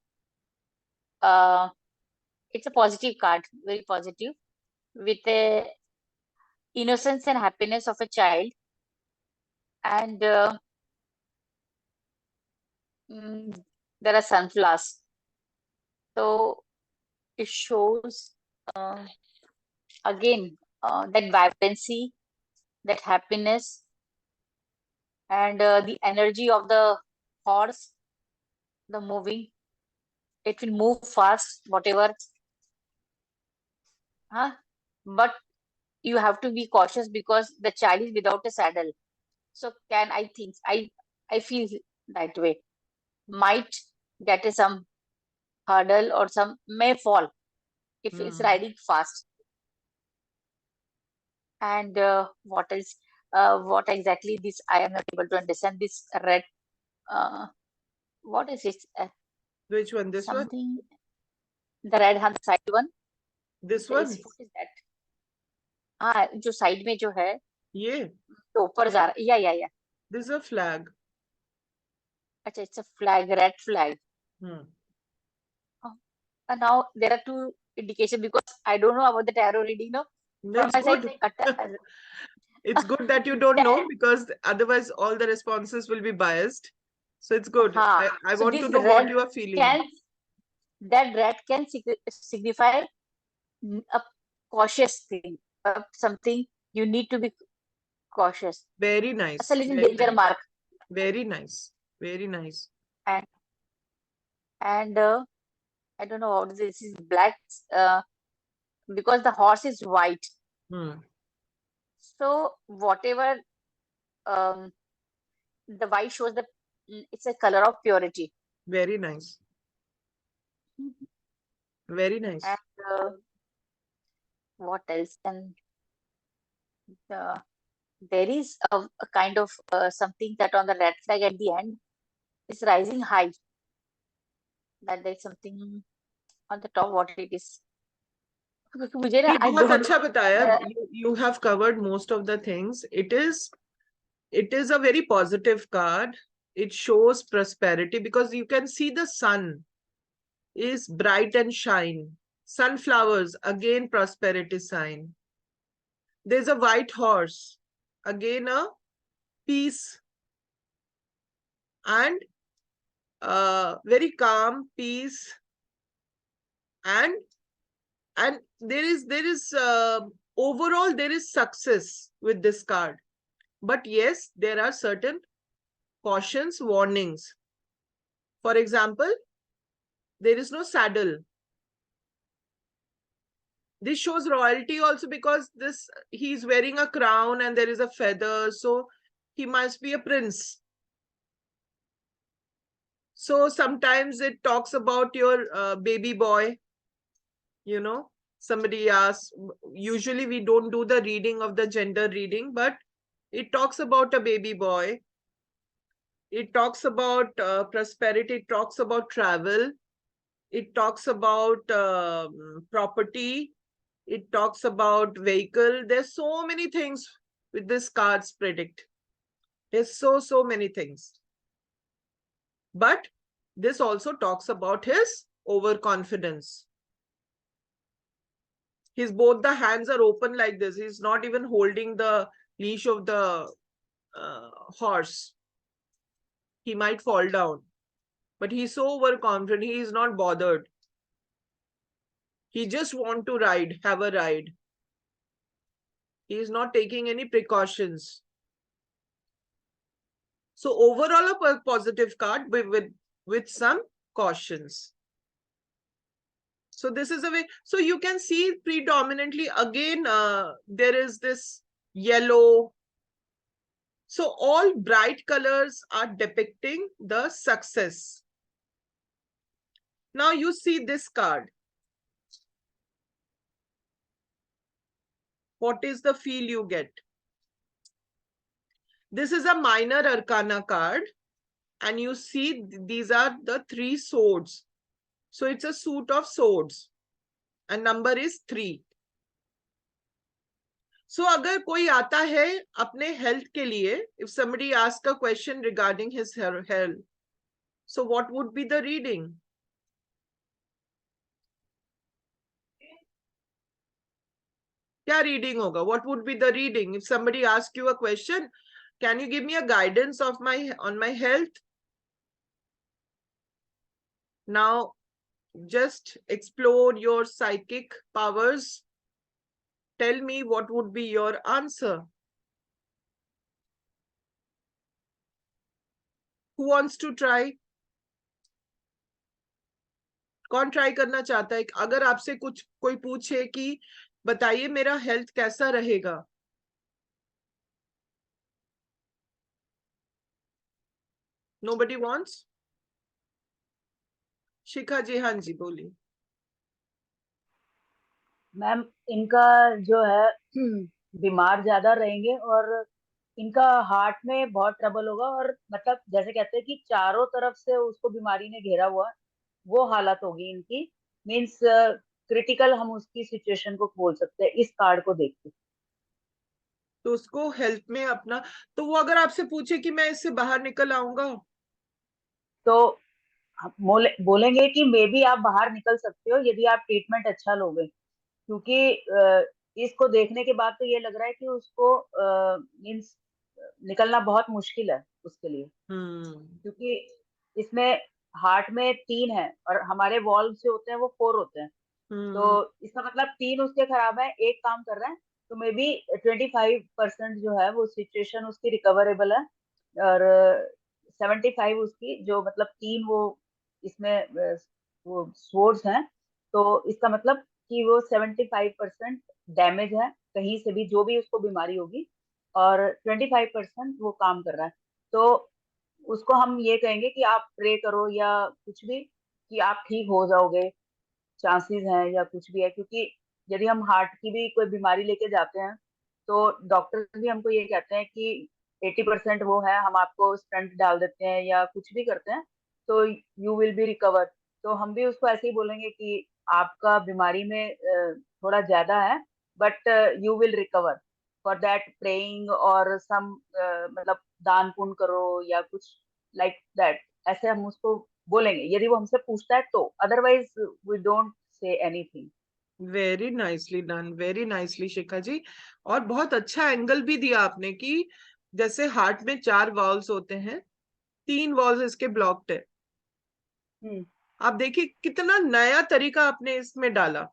It's a positive card, very positive, with a innocence and happiness of a child. And there are sunflowers. So it shows again that vibrancy, that happiness, and the energy of the horse, the moving. It will move fast, whatever. But you have to be cautious because the child is without a saddle. So I feel that way. Might get some hurdle or some may fall if it's riding fast. And what else? What exactly this? I am not able to understand this red. What is it? Which one? This one? Something. The red hand side one. This one? What is that? हाँ, जो साइड में जो है ये तो ऊपर जा रहा है. या this is a flag. अच्छा, it's a flag, red flag. And now there are two indications because I don't know about the tarot reading now. That's good. It's good that you don't know because otherwise all the responses will be biased. So it's good. I so want to this know what red you are feeling. That red can signify a cautious thing, something you need to be cautious. Very nice. It's a little Very danger nice. mark. Very nice. Very nice. And I don't know what this is black because the horse is white. So whatever the white shows that it's a color of purity. Very nice. Very nice. And what else? And there is a kind of something that on the red flag at the end is rising high. That there's something on the top. What it is? मुझे ना बहुत अच्छा बताया. You have covered most of the things. It is a very positive card. It shows prosperity because you can see the sun is bright and shine. Sunflowers, again prosperity sign. There's a white horse, again a peace and very calm peace. And there is overall there is success with this card. But yes, there are certain cautions, warnings. For example, there is no saddle. This shows royalty also because he's wearing a crown and there is a feather, so he must be a prince. So sometimes it talks about your baby boy. You know, somebody asks, usually we don't do the reading of the gender reading, but it talks about a baby boy. It talks about prosperity. It talks about travel. It talks about property. It talks about vehicle. There's so many things with this cards predict. There's so many things. But this also talks about his overconfidence. Both the hands are open like this. He's not even holding the leash of the horse. He might fall down. But he's so overconfident, he is not bothered. He just wants to ride, have a ride. He is not taking any precautions. So overall a positive card with some cautions. So this is a way, so you can see predominantly again, there is this yellow. So all bright colors are depicting the success. Now you see this card. What is the feel you get? This is a minor arcana card. And you see these are the 3 swords. So it's a suit of swords. And number is 3. So अगर कोई आता है अपने हेल्थ के लिए, if somebody asks a question regarding his health, so what would be the reading? क्या रीडिंग होगा? What would be the reading if somebody asks you a question? Can you give me a guidance of on my health? Now just explore your psychic powers. Tell me what would be your answer. Who wants to try? कौन ट्राई करना चाहता है? अगर आपसे कोई पूछे कि बताइए मेरा हेल्थ कैसा रहेगा, नोबडी वांट्स? शिखा जी, हाँ जी बोलिए। मैम इनका जो है बीमार ज्यादा रहेंगे और इनका हार्ट में बहुत ट्रबल होगा, और मतलब जैसे कहते हैं कि चारों तरफ से उसको बीमारी ने घेरा हुआ, वो हालत होगी इनकी। मीन्स क्रिटिकल हम उसकी सिचुएशन को बोल सकते हैं इस कार्ड को देख के। तो उसको हेल्थ में अपना, तो वो अगर आपसे पूछे कि मैं इससे बाहर निकल आऊंगा, तो बोलेंगे कि मे बी आप बाहर निकल सकते हो यदि आप ट्रीटमेंट अच्छा लोगे, क्योंकि इसको देखने के बाद तो ये लग रहा है कि उसको मीन्स निकलना बहुत मुश्किल है उसके लिए, क्योंकि इसमें हार्ट में 3 है और हमारे वॉल्व जो होते हैं वो 4 होते हैं। तो इसका मतलब 3 उसके खराब है, एक काम कर रहा है, तो मे बी 25% जो है वो सिचुएशन उसकी रिकवरेबल है, और 75 उसकी जो मतलब 3 वो इसमें वो सोर्स हैं, तो इसका मतलब कि वो 75% डैमेज है कहीं से भी, जो भी उसको बीमारी होगी, और 25% वो काम कर रहा है। तो उसको हम ये कहेंगे कि आप प्रे करो या कुछ भी, कि आप ठीक हो जाओगे, चांसेस हैं या कुछ भी है, क्योंकि यदि हम हार्ट की भी कोई बीमारी लेके जाते हैं तो डॉक्टर भी हमको ये कहते हैं कि 80% वो है, हम आपको स्टंट डाल देते हैं या कुछ भी करते हैं तो यू विल बी रिकवर। तो हम भी उसको ऐसे ही बोलेंगे कि आपका बीमारी में थोड़ा ज्यादा है, but you will recover. For that praying और सम मतलब दान पुण्य करो या कुछ लाइक दैट, ऐसे हम उसको बोलेंगे यदि वो हमसे पूछता है तो, otherwise we don't say anything. Very nicely done, very nicely Shikha ji. और बहुत अच्छा एंगल भी दिया आपने कि जैसे हार्ट में 4 वॉल्व्स होते हैं, 3 वॉल्व्स इसके ब्लॉक्ड है। आप देखिए कितना नया तरीका आपने इसमें डाला।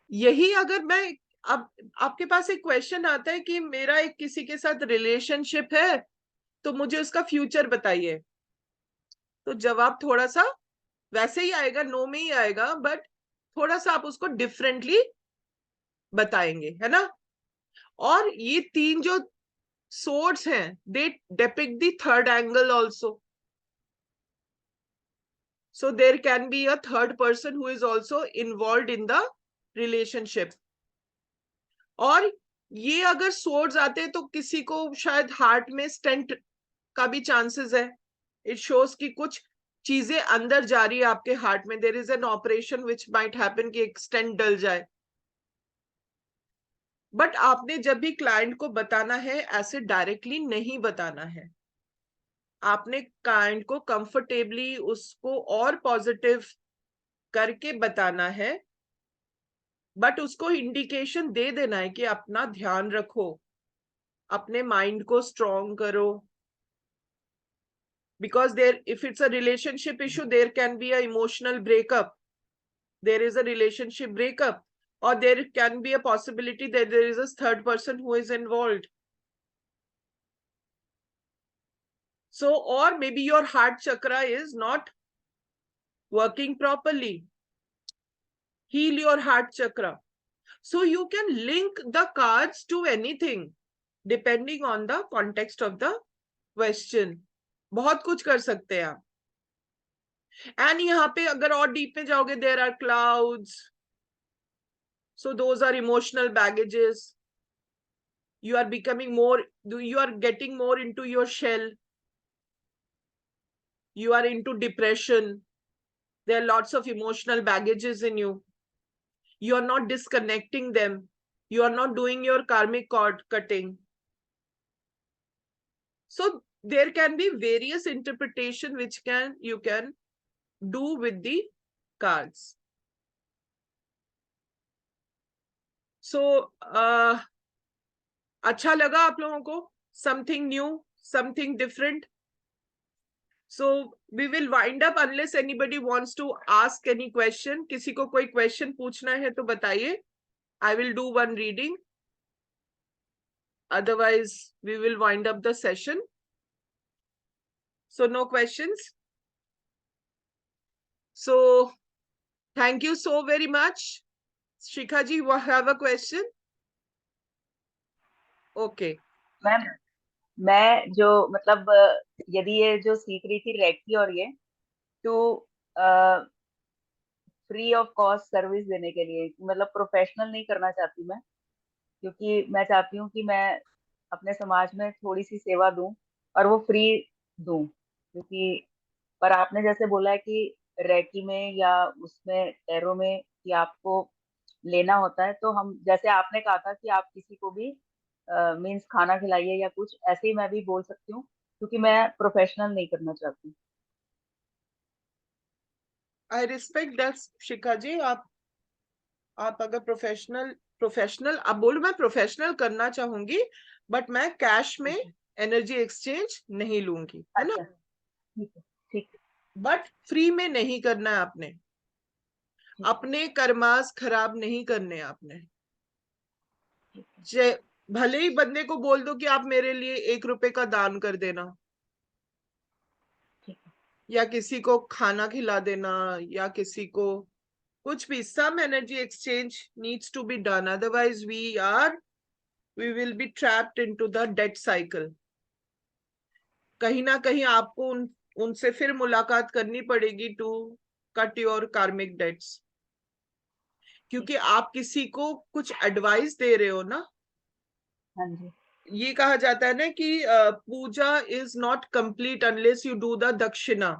यही अगर मैं अब आपके पास एक क्वेश्चन आता है कि मेरा एक किसी के साथ रिलेशनशिप है तो मुझे उसका फ्यूचर बताइए, तो जवाब थोड़ा सा वैसे ही आएगा, नो में ही आएगा, बट थोड़ा सा आप उसको डिफरेंटली बताएंगे, है ना। और ये 3 जो swords हैं, they depict the third angle also. So there can be a third person who is also involved in the relationship. और ये अगर swords आते हैं तो किसी को शायद हार्ट में स्टेंट का भी चांसेस है। इट शोज कि कुछ चीजें अंदर जा रही है आपके हार्ट में, there is an operation which might happen कि एक स्टेंट डल जाए। बट आपने जब भी क्लाइंट को बताना है ऐसे डायरेक्टली नहीं बताना है, आपने क्लाइंट को कंफर्टेबली उसको और पॉजिटिव करके बताना है, बट उसको इंडिकेशन दे देना है कि अपना ध्यान रखो, अपने माइंड को स्ट्रॉन्ग करो, because there, if it's a relationship issue, there can be a emotional breakup, there is a relationship breakup, or there can be a possibility that there is a third person who is involved. So, or maybe your heart chakra is not working properly. Heal your heart chakra. So you can link the cards to anything depending on the context of the question. बहुत कुछ कर सकते हैं आप। एंड यहाँ पे अगर और डीप में जाओगे, there are clouds, so those are emotional baggages. You are becoming more, you are getting more into your shell, you are into depression, there are lots of emotional baggages in you, you are not disconnecting them, You are not doing your karmic cord cutting. So there can be various interpretation which you can do with the cards. So अच्छा लगा आप लोगों को? Something new, something different. So we will wind up unless anybody wants to ask any question. किसी को कोई question पूछना है तो बताइए. I will do one reading. Otherwise, we will wind up the session. So no questions. So thank you so very much. Shikha ji, you have a question? Okay. Ma'am, मैं जो मतलब यदि ये जो सीख रही थी रेकी और ये तो फ्री ऑफ कॉस्ट सर्विस देने के लिए, मतलब प्रोफेशनल नहीं करना चाहती मैं, क्योंकि मैं चाहती हूँ कि मैं अपने समाज में थोड़ी सी सेवा दूं और वो फ्री दूं, क्योंकि पर आपने जैसे बोला है कि रेकी में या उसमें टैरो में कि आपको लेना होता है, तो हम जैसे आपने कहा था कि आप किसी को भी मीन्स खाना खिलाइए या कुछ ऐसे ही मैं भी बोल सकती हूँ, क्योंकि मैं प्रोफेशनल नहीं करना चाहती. I respect that, शिखा जी. आप अगर प्रोफेशनल आप बोलो मैं प्रोफेशनल करना चाहूंगी, बट मैं कैश में एनर्जी एक्सचेंज नहीं लूंगी, है ना? ठीक. बट फ्री में नहीं करना है आपने. अपने कर्मास खराब नहीं करने आपने. भले ही बंदे को बोल दो कि आप मेरे लिए 1 रुपए का दान कर देना, या किसी को खाना खिला देना, या किसी को कुछ भी. some energy exchange needs to be done, otherwise we will be trapped into the debt cycle. कहीं ना कहीं आपको उनसे फिर मुलाकात करनी पड़ेगी to cut your karmic debts, क्योंकि आप किसी को कुछ एडवाइस दे रहे हो ना. हाँ जी. ये कहा जाता है ना कि puja is not complete unless you do the dakshina.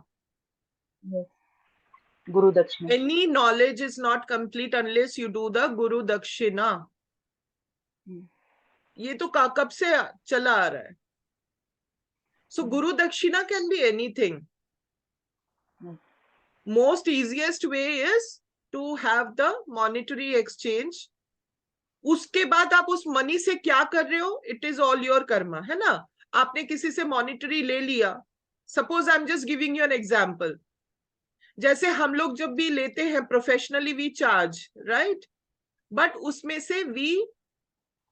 Guru दक्षिणा. Any knowledge is not complete unless you do the guru dakshina. ये तो कब से चला आ रहा है. So guru dakshina can be anything. Most easiest way is to have the monetary exchange. उसके बाद आप उस मनी से क्या कर रहे हो, it is all your karma, है ना? आपने किसी से monetary ले लिया. Suppose I'm just giving you an example. जैसे हम लोग जब भी लेते हैं professionally we charge, right? But उसमें से we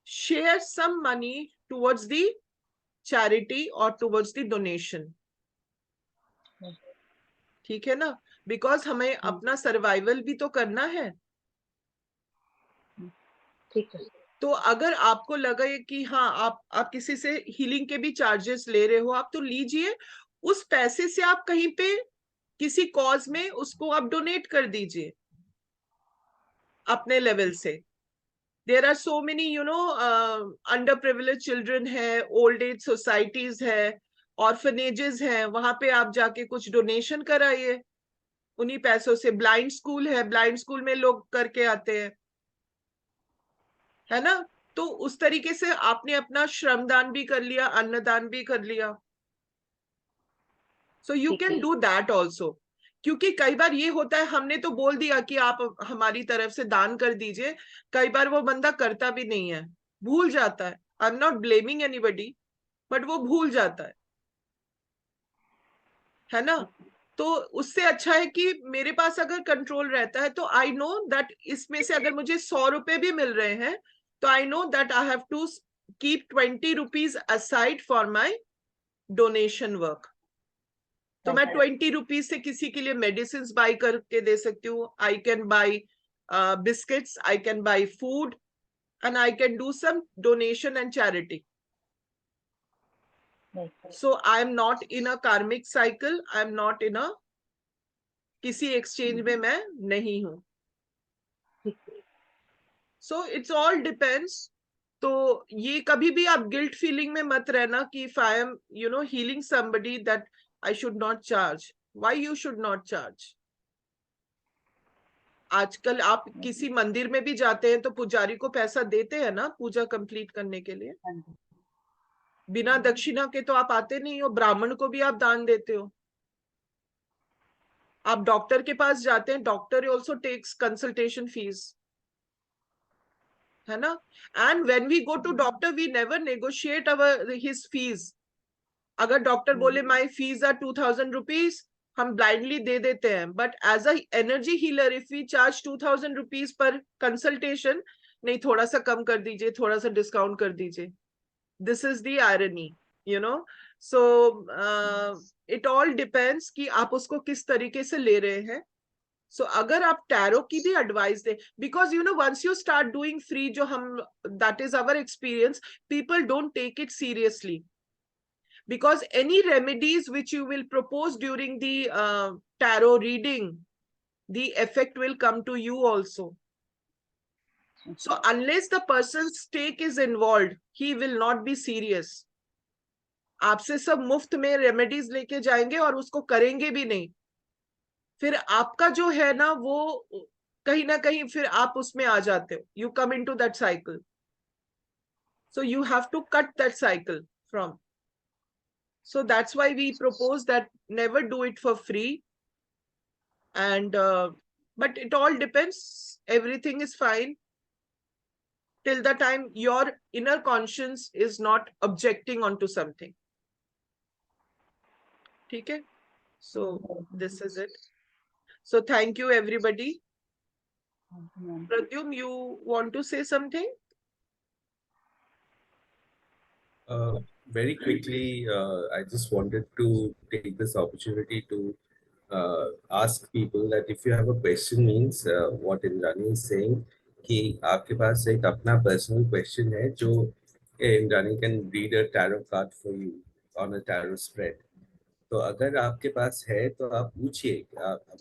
share some money towards the charity और टुवर्ड्स द डोनेशन. ठीक है ना? बिकॉज हमें अपना सर्वाइवल भी तो करना है. ठीक है. तो अगर आपको लगे कि हाँ आप किसी से हीलिंग के भी चार्जेस ले रहे हो, आप तो लीजिए. उस पैसे से आप कहीं पे किसी कॉज में उसको आप डोनेट कर दीजिए अपने लेवल से. There are so many under privilege children है, ओल्ड एज सोसाइटीज है, ऑर्फनेजेस हैं, वहां पे आप जाके कुछ डोनेशन कराइए उन्हीं पैसों से. ब्लाइंड स्कूल है, ब्लाइंड स्कूल में लोग करके आते हैं, है ना? तो उस तरीके से आपने अपना श्रमदान भी कर लिया, अन्नदान भी कर लिया. So you can do that also. क्योंकि कई बार ये होता है, हमने तो बोल दिया कि आप हमारी तरफ से दान कर दीजिए, कई बार वो बंदा करता भी नहीं है, भूल जाता है. I am not blaming anybody, but वो भूल जाता है ना? तो उससे अच्छा है कि मेरे पास अगर कंट्रोल रहता है तो आई नो दैट इसमें से अगर मुझे 100 रुपए भी मिल रहे हैं तो I know that I have to keep 20 rupees aside for my donation work. तो मैं 20 रुपीज से किसी के लिए मेडिसिन बाय करके दे सकती हूँ. I can buy biscuits, I can buy food, and I can do some donation and charity. So I am not in a karmic cycle. I am not in a किसी exchange में मैं नहीं हूँ. So it's all depends. तो ये कभी भी आप guilt feeling में मत रहना कि if I am healing somebody that I should not charge. Why you should not charge? आजकल आप किसी मंदिर में भी जाते हैं तो पुजारी को पैसा देते हैं ना पूजा कंप्लीट करने के लिए। हाँ जी। बिना दक्षिणा के तो आप आते नहीं हो। ब्राह्मण को भी आप दान देते हो। आप डॉक्टर के पास जाते हैं, doctor also takes consultation fees, है ना। And when we go to doctor we never negotiate our his fees. अगर डॉक्टर बोले माई फीस आर 2000 रुपीज, हम ब्लाइंडली दे देते हैं। But as a energy healer if we charge 2000 rupees per consultation, नहीं थोड़ा सा कम कर दीजिए, थोड़ा सा डिस्काउंट कर दीजिए। This is the irony, you know. So it all depends कि आप उसको किस तरीके से ले रहे हैं। सो अगर आप टैरो की भी एडवाइस दे, because you know once you start doing free, जो हम, that is our experience, people don't take it seriously, because any remedies which you will propose during the tarot reading, the effect will come to you also. So unless the person's stake is involved, he will not be serious. आपसे सब मुफ्त में रेमेडीज लेके जाएंगे और उसको करेंगे भी नहीं, फिर आपका जो है ना वो कहीं ना कहीं फिर आप उसमें आ जाते हो, you come into that cycle. So you have to cut that cycle from. So that's why we propose that never do it for free. And but it all depends. Everything is fine till the time your inner conscience is not objecting onto something. Okay, so this is it. So thank you everybody. Pradyum, you want to say something? Very quickly, I just wanted to take this opportunity to ask people that if you have a question, means what Indrani is saying, कि आपके पास एक अपना personal question है जो Indrani can read a tarot card for you on a tarot spread. तो अगर आपके पास है तो आप पूछिए.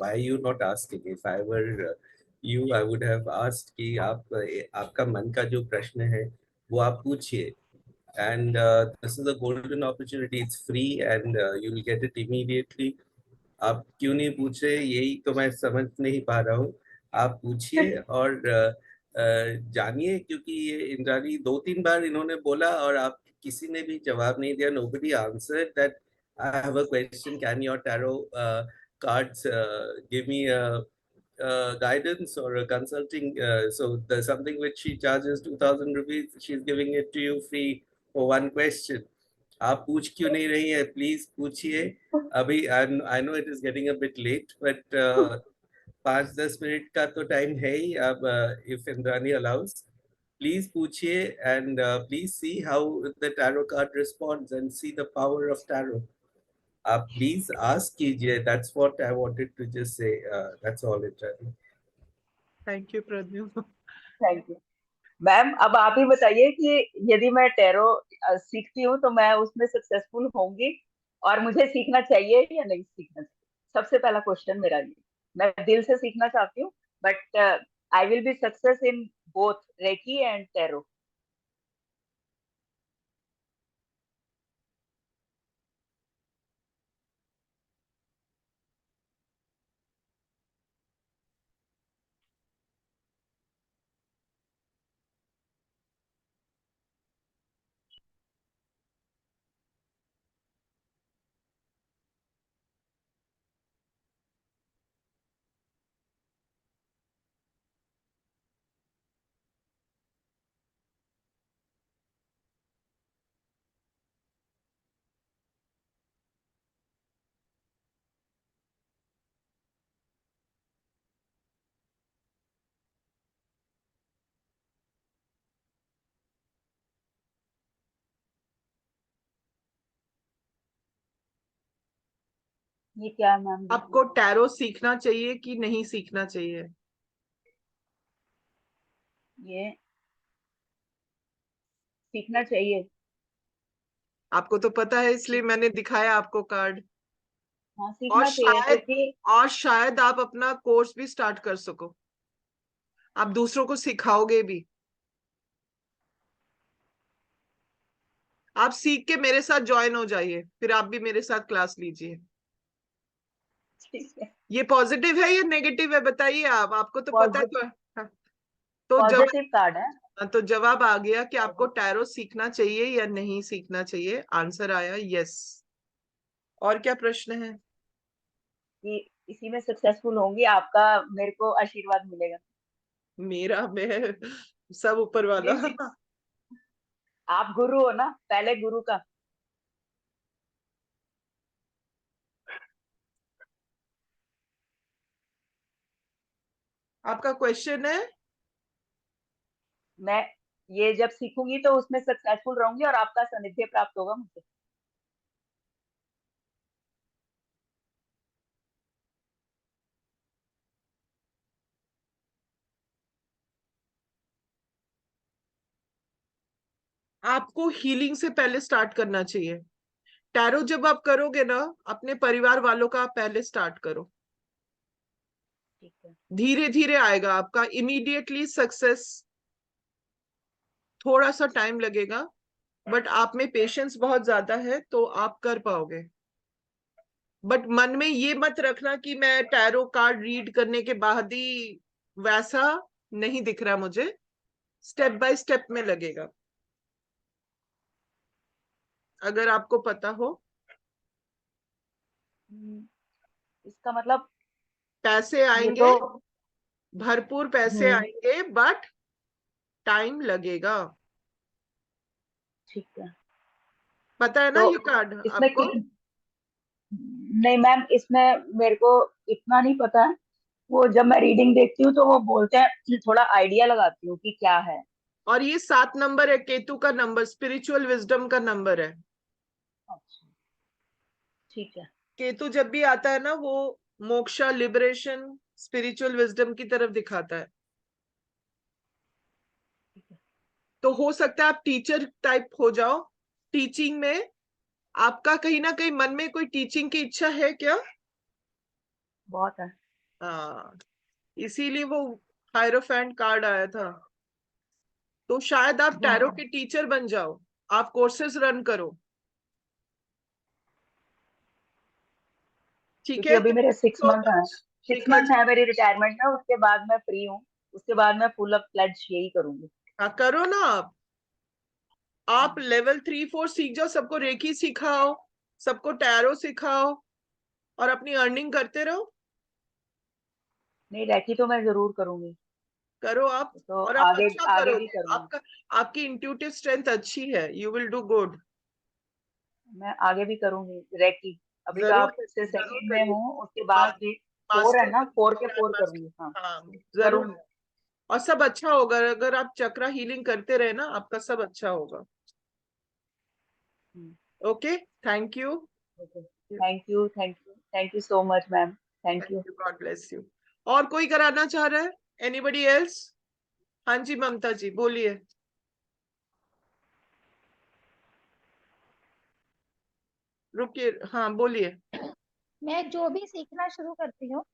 Why you not asking? If I were you, I would have asked कि आपका मन का जो प्रश्न है वो आप पूछिए. And this is a golden opportunity. It's free and you will get it immediately. आप क्यों नहीं पूछ रहे, यही तो मैं समझ नहीं पा रहा हूँ. आप पूछिए और जानिए, क्योंकि ये इंद्रानी 2-3 बार इन्होंने बोला और आप किसी ने भी जवाब नहीं दिया. Nobody answered that I have a question. Can your tarot cards give me a guidance or a consulting? So there's something which she charges 2000 rupees. She's giving it to you free for one question. आप पूछ क्यों नहीं रही है? प्लीज पूछिए अभी. I know it is getting a bit late, but 5-10 minute का तो टाइम है ही. अब इफ इंद्रानी अलाउज, प्लीज पूछिए and please see how the tarot card responds and see the power of tarot. आप प्लीज आस्क कीजिए. That's what I wanted to just say. That's all Indrani. Thank you Pradyum. Thank you ma'am. अब आप ही बताइए कि यदि मैं टैरो सीखती हूँ तो मैं उसमें सक्सेसफुल होंगी और मुझे सीखना चाहिए या नहीं सीखना चाहिए? सबसे पहला क्वेश्चन मेरा ये. मैं दिल से सीखना चाहती हूँ, but I will be success in both recce and tarot. ये क्या है मैम? आपको टैरो सीखना चाहिए कि नहीं सीखना चाहिए? ये सीखना चाहिए. आपको तो पता है इसलिए मैंने दिखाया आपको कार्ड. हाँ, और सीखना चाहिए क्योंकि शायद आप अपना कोर्स भी स्टार्ट कर सको. आप दूसरों को सिखाओगे भी. आप सीख के मेरे साथ ज्वाइन हो जाइए, फिर आप भी मेरे साथ क्लास लीजिए. ठीक है, ये पॉजिटिव है या नेगेटिव है, बताइए आप, आपको तो पता है तो। हाँ, तो जवाब, पॉजिटिव कार्ड है। तो जवाब आ गया कि आपको टैरो सीखना चाहिए या नहीं सीखना चाहिए। आंसर आया यस। और क्या प्रश्न है? कि इसी में सक्सेसफुल होंगी, आपका मेरे को आशीर्वाद मिलेगा। मेरा, मैं सब ऊपर वाला। Means आप गुरु हो ना, पहले गुरु का। आपका क्वेश्चन है? मैं ये जब सीखूंगी तो उसमें सक्सेसफुल रहूंगी और आपका सानिध्य प्राप्त होगा मुझे। आपको हीलिंग से पहले स्टार्ट करना चाहिए। टैरो जब आप करोगे ना, अपने परिवार वालों का आप पहले स्टार्ट करो। ठीक है, धीरे धीरे आएगा आपका, इमीडिएटली सक्सेस थोड़ा सा टाइम लगेगा, बट आप में पेशेंस बहुत ज्यादा है तो आप कर पाओगे। बट मन में ये मत रखना कि मैं टैरो कार्ड रीड करने के बाद ही, वैसा नहीं दिख रहा मुझे। स्टेप बाय स्टेप में लगेगा, अगर आपको पता हो। इसका मतलब पैसे ये आएंगे, तो भरपूर पैसे आएंगे, बट टाइम लगेगा। ठीक है। पता है ना तो ये कार्ड इसमें आपको? नहीं मैम, इसमें मेरे को इतना नहीं पता है। वो जब मैं रीडिंग देखती हूँ तो वो बोलते हैं, थोड़ा आइडिया लगाती हूँ कि क्या है। और ये 7 नंबर है, केतु का नंबर, स्पिरिचुअल विजडम का नंबर है। अच्छा, ठीक है। केतु जब भी आता है ना, वो मोक्षा, लिबरेशन, स्पिरिचुअल विजडम की तरफ दिखाता है। तो हो सकता है आप टीचर टाइप हो जाओ, टीचिंग में। आपका कहीं ना कहीं मन में कोई टीचिंग की इच्छा है क्या? बहुत है। हाँ, इसीलिए वो हायरोफेंट कार्ड आया था। तो शायद आप टैरो के टीचर बन जाओ, आप कोर्सेज रन करो। ठीक क्योंकि है, अभी मेरे 6 सो मंथ है, मच। 6 ठीक है मंथ जी। है मेरी रिटायरमेंट में, उसके बाद मैं फ्री हूँ। उसके बाद मैं फुल ऑफ फ्लेज यही करूंगी। हाँ, करो ना आप लेवल 3-4 सीख जाओ, सबको रेकी सिखाओ, सबको टैरो सिखाओ, और अपनी अर्निंग करते रहो। नहीं, रैकी तो मैं जरूर करूंगी। करो आप, तो और आप आगे अच्छा आगे भी करोगे। करूंगी। आपका, आपकी इंट्यूटिव स्ट्रेंथ अच्छी है, यू विल डू गुड। मैं आगे भी करूंगी रैकी। अभी तो जरूर, आपसे जरूर सेकंड में करिए। हूँ, उसके बाद भी 4 है मास्टर ना, 4 के 4 मास्टर, करूंगी। हाँ, हाँ जरूर। करूंगी। और सब अच्छा होगा, अगर आप चक्रा हीलिंग करते रहे ना, आपका सब अच्छा होगा। Okay, thank you. Thank you, thank you, thank you so much ma'am. Thank you. God bless you. और कोई कराना चाह रहा है? Anybody else? हाँ जी ममता जी, बोलिए। रुकिए, हाँ बोलिए। मैं जो भी सीखना शुरू करती हूँ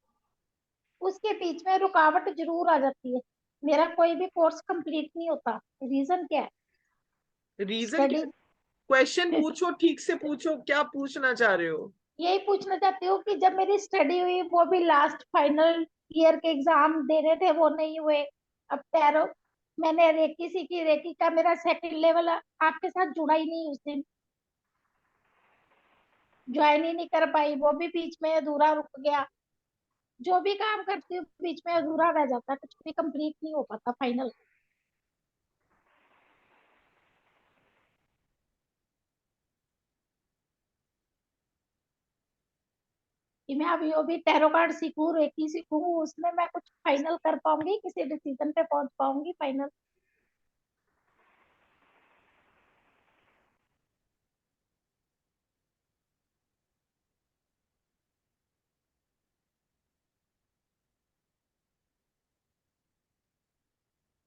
उसके बीच में रुकावट जरूर आ जाती है। मेरा कोई भी कोर्स कंप्लीट नहीं होता। रीजन क्या है? रीजन क्या? स्टडी। क्वेश्चन पूछो, ठीक से पूछो, क्या पूछना चाह रहे हो? यही पूछना चाहती हूँ कि जब मेरी स्टडी हुई वो भी लास्ट फाइनल ईयर के एग्जाम देने थे, वो नहीं हुए। अब टैरो मैंने रेकी सीखी, रेकी का मेरा सेकंड लेवल आपके साथ जुड़ा ही नहीं, उस दिन ज्वाइन ही नहीं कर पाई, वो भी बीच में अधूरा रुक गया। जो भी काम करती हूँ बीच में अधूरा रह जाता, कुछ भी कंप्लीट नहीं हो पाता फाइनल। कि मैं अभी अभी टैरो कार्ड सीखूं, रेकी सीखूं, उसमें मैं कुछ फाइनल कर पाऊंगी, किसी डिसीजन पे पहुंच पाऊंगी फाइनल।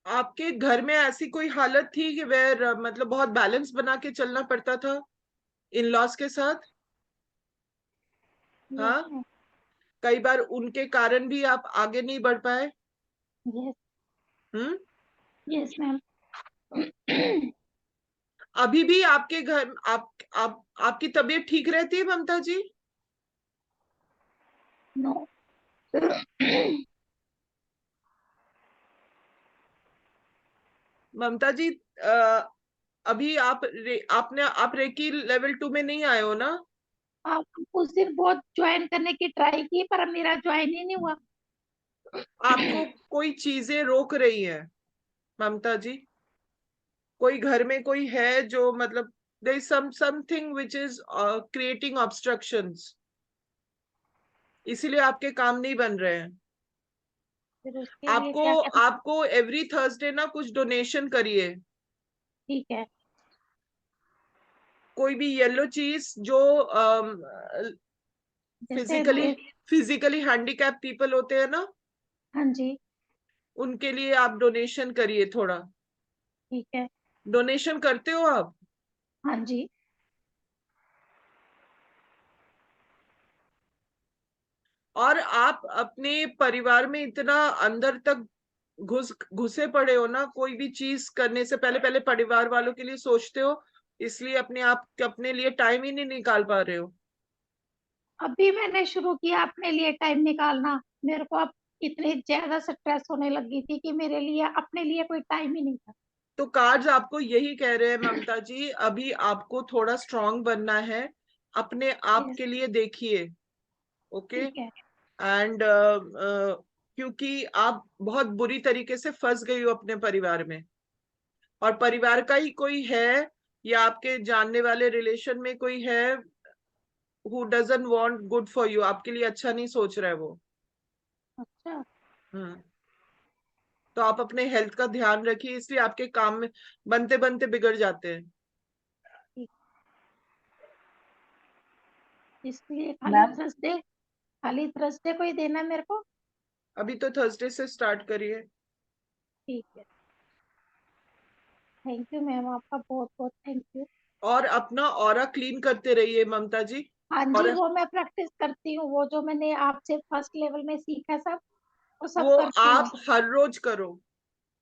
आपके घर में ऐसी कोई हालत थी कि वेर मतलब बहुत बैलेंस बना के चलना पड़ता था इन लॉज के साथ? यस हाँ, मैम। कई बार उनके कारण भी आप आगे नहीं बढ़ पाए। यस। हम्म। Yes ma'am. अभी भी आपके घर, आपकी तबीयत ठीक रहती है ममता जी? नो। ममता जी, अभी आप रेकी लेवल 2 में नहीं आए हो ना? आप उस दिन बहुत ज्वाइन करने की ट्राई की पर मेरा ज्वाइन ही नहीं हुआ। आपको कोई चीजें रोक रही है ममता जी? कोई घर में कोई है जो मतलब there is something which is creating obstructions, इसीलिए आपके काम नहीं बन रहे हैं। फिर उसके लिए आपको क्या करना? आपको एवरी थर्सडे ना कुछ डोनेशन करिए। ठीक है। कोई भी येलो चीज जो जैसे फिजिकली हैंडीकैप पीपल होते हैं ना, हाँ जी। उनके लिए आप डोनेशन करिए थोड़ा। ठीक है। डोनेशन करते हो आप? हाँ जी। और आप अपने परिवार में इतना अंदर तक घुसे पड़े हो ना, कोई भी चीज करने से पहले पहले परिवार वालों के लिए सोचते हो, इसलिए अपने लिए टाइम ही नहीं निकाल पा रहे हो। अभी मैंने शुरू किया अपने लिए टाइम निकालना। मेरे को अब इतनी ज्यादा स्ट्रेस होने लगी थी कि मेरे लिए अपने लिए कोई टाइम ही नहीं था। तो कार्ड्स आपको यही कह रहे हैं ममता जी, अभी आपको थोड़ा स्ट्रांग बनना है, अपने आप Yes, के लिए देखिए। ओके। ठीक है। एंड क्योंकि आप बहुत बुरी तरीके से फंस गई हो अपने परिवार में, और परिवार का ही कोई है या आपके जानने वाले रिलेशन में कोई है who doesn't want good for you, आपके लिए अच्छा नहीं सोच रहा है वो। अच्छा। तो आप अपने हेल्थ का ध्यान रखिए, इसलिए आपके काम में बनते बनते बिगड़ जाते हैं। ठीक। इसलिए मैम खाली थर्सडे को ही देना है मेरे को? अभी तो थर्सडे से स्टार्ट करिए। ठीक है। थैंक यू मैम, आपका बहुत बहुत थैंक यू। और अपना ऑरा क्लीन करते रहिए ममता जी। हाँ जी, और वो मैं प्रैक्टिस करती हूँ, वो जो मैंने आपसे फर्स्ट लेवल में सीखा सब, वो सब वो करती हूँ। आप हर रोज करो,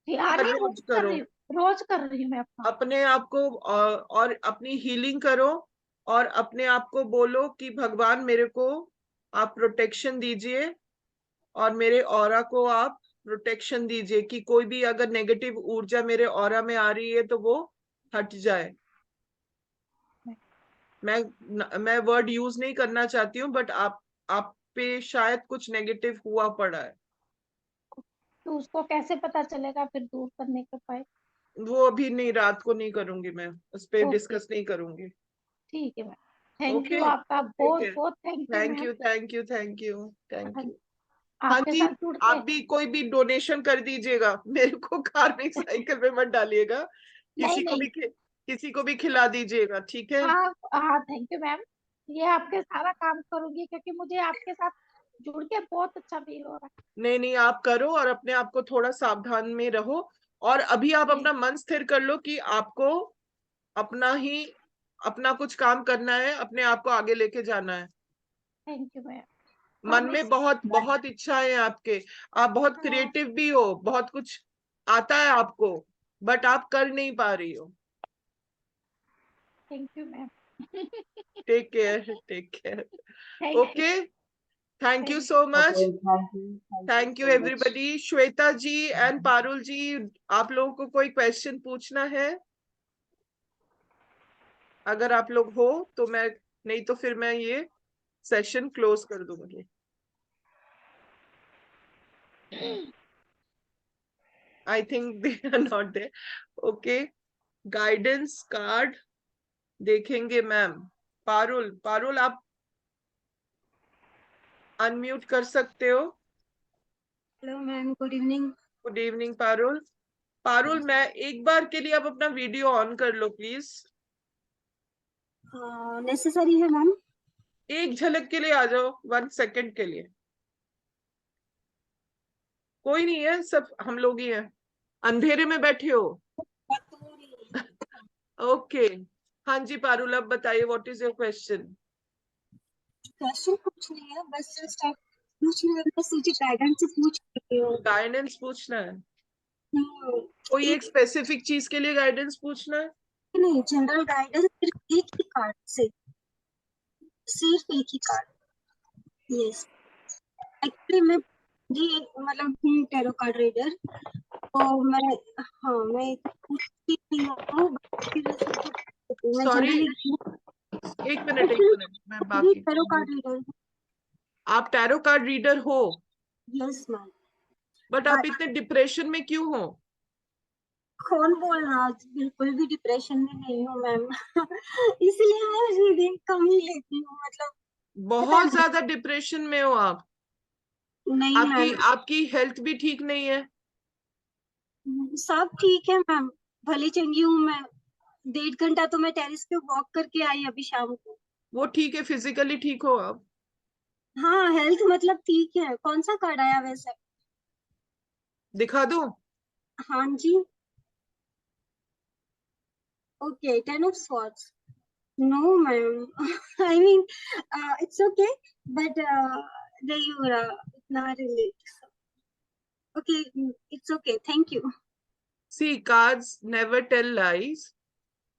हाँ हर नहीं, रोज करो। रोज कर रही हूँ मैं अपना। अपने आप को और अपनी हीलिंग करो, और अपने आप को बोलो कि भगवान मेरे को आप प्रोटेक्शन दीजिए, और मेरे ऑरा को आप प्रोटेक्शन दीजिए कि कोई भी अगर नेगेटिव ऊर्जा मेरे ऑरा में आ रही है तो वो हट जाए। मैं वर्ड यूज नहीं करना चाहती हूँ, बट आप पे शायद कुछ नेगेटिव हुआ पड़ा है। तो उसको कैसे पता चलेगा फिर दूर करने के उपाय? वो अभी नहीं, रात को नहीं करूंगी मैं, उस पर ओके, डिस्कस नहीं करूंगी। ठीक है मैम। थैंक यू, ओके, आपका ठीक बहुत है। बहुत thank you thank ma'am. You, thank you, thank you, thank you. हाँ आपके जी, साथ जुड़ आप के। भी कोई भी डोनेशन कर दीजिएगा, मेरे को कार्मिक साइकिल में मत डालिएगा, नहीं नहीं। किसी को भी खिला दीजिएगा, ठीक है? हाँ हाँ, थैंक यू मैम। ये आपके सारा काम करूंगी क्योंकि मुझे आपके साथ जुड़ के बहुत अच्छा फील हो रहा नहीं नहीं, आप करो और अपने आप को थोड़ा सावधान में रहो। और अभी आप है। अपना मन स्थिर कर लो कि आपको अपना कुछ काम करना है, अपने आप को आगे लेके जाना है। Thank you ma'am. मन में बहुत बहुत इच्छाएं हैं आपके, आप बहुत क्रिएटिव भी हो, बहुत कुछ आता है आपको, बट आप कर नहीं पा रही हो। Thank you ma'am. Take care, take care. Thank you. Okay, thank you thank so much. Okay, thank thank you you so much. Everybody. Shweta ji and Parul ji, आप लोगों को कोई क्वेश्चन पूछना है? अगर आप लोग हो तो मैं, नहीं तो फिर मैं ये सेशन क्लोज कर दूंगी। I think they are not there. Okay, guidance card देखेंगे मैम। पारुल, पारुल आप अनम्यूट कर सकते हो। Hello ma'am, good evening. Good evening Parul. Parul, मैं एक बार के लिए आप अपना वीडियो ऑन कर लो प्लीज। नेसेसरी है मैम? एक झलक के लिए आ जाओ, 1 सेकंड के लिए। कोई नहीं है, सब हम लोग ही हैं, अंधेरे में बैठे हो। ओके, हाँ जी पारुल, अब बताइए what is your question? Question कुछ नहीं है, बस जस्ट आप पूछ रहे हो, बस मुझे गाइडेंस से पूछ रहे हो। गाइडेंस पूछना है? हम्म, कोई एक स्पेसिफिक चीज के लिए गाइडेंस पूछना है? नहीं, जनरल गाइडेंस सिर्फ एक ही कार्ड से, सिर्फ एक ही कार्ड। यस। एक्चुअली मैं जी मतलब हूँ टैरो कार्ड रीडर, तो मैं हाँ मैं कुछ भी नहीं हूँ, मैं सॉरी, जनरली एक मिनट मैं बाकी टैरो कार्ड रीडर। आप टैरो कार्ड रीडर हो? Yes ma'am. बट आप इतने डिप्रेशन में क्यों हो? कौन बोल रहा? बिल्कुल भी डिप्रेशन में नहीं हूँ मैम। इसलिए मैं रीडिंग कम ही लेती हूँ, मतलब बहुत ज्यादा डिप्रेशन में हो आप? नहीं आपकी मैम, आपकी हेल्थ भी ठीक नहीं है? सब ठीक है मैम, भली चंगी हूँ मैं। 1.5 घंटा तो मैं टेरेस पे वॉक करके आई अभी शाम को। वो ठीक है, फिजिकली ठीक हो आप? हाँ हेल्थ मतलब ठीक है। कौन सा कार्ड आया वैसे? दिखा दूं? हाँ जी। Okay, 10 of swords. No ma'am, I mean it's okay, but नहीं इतना relate. Okay, it's okay, thank you. See, cards never tell lies.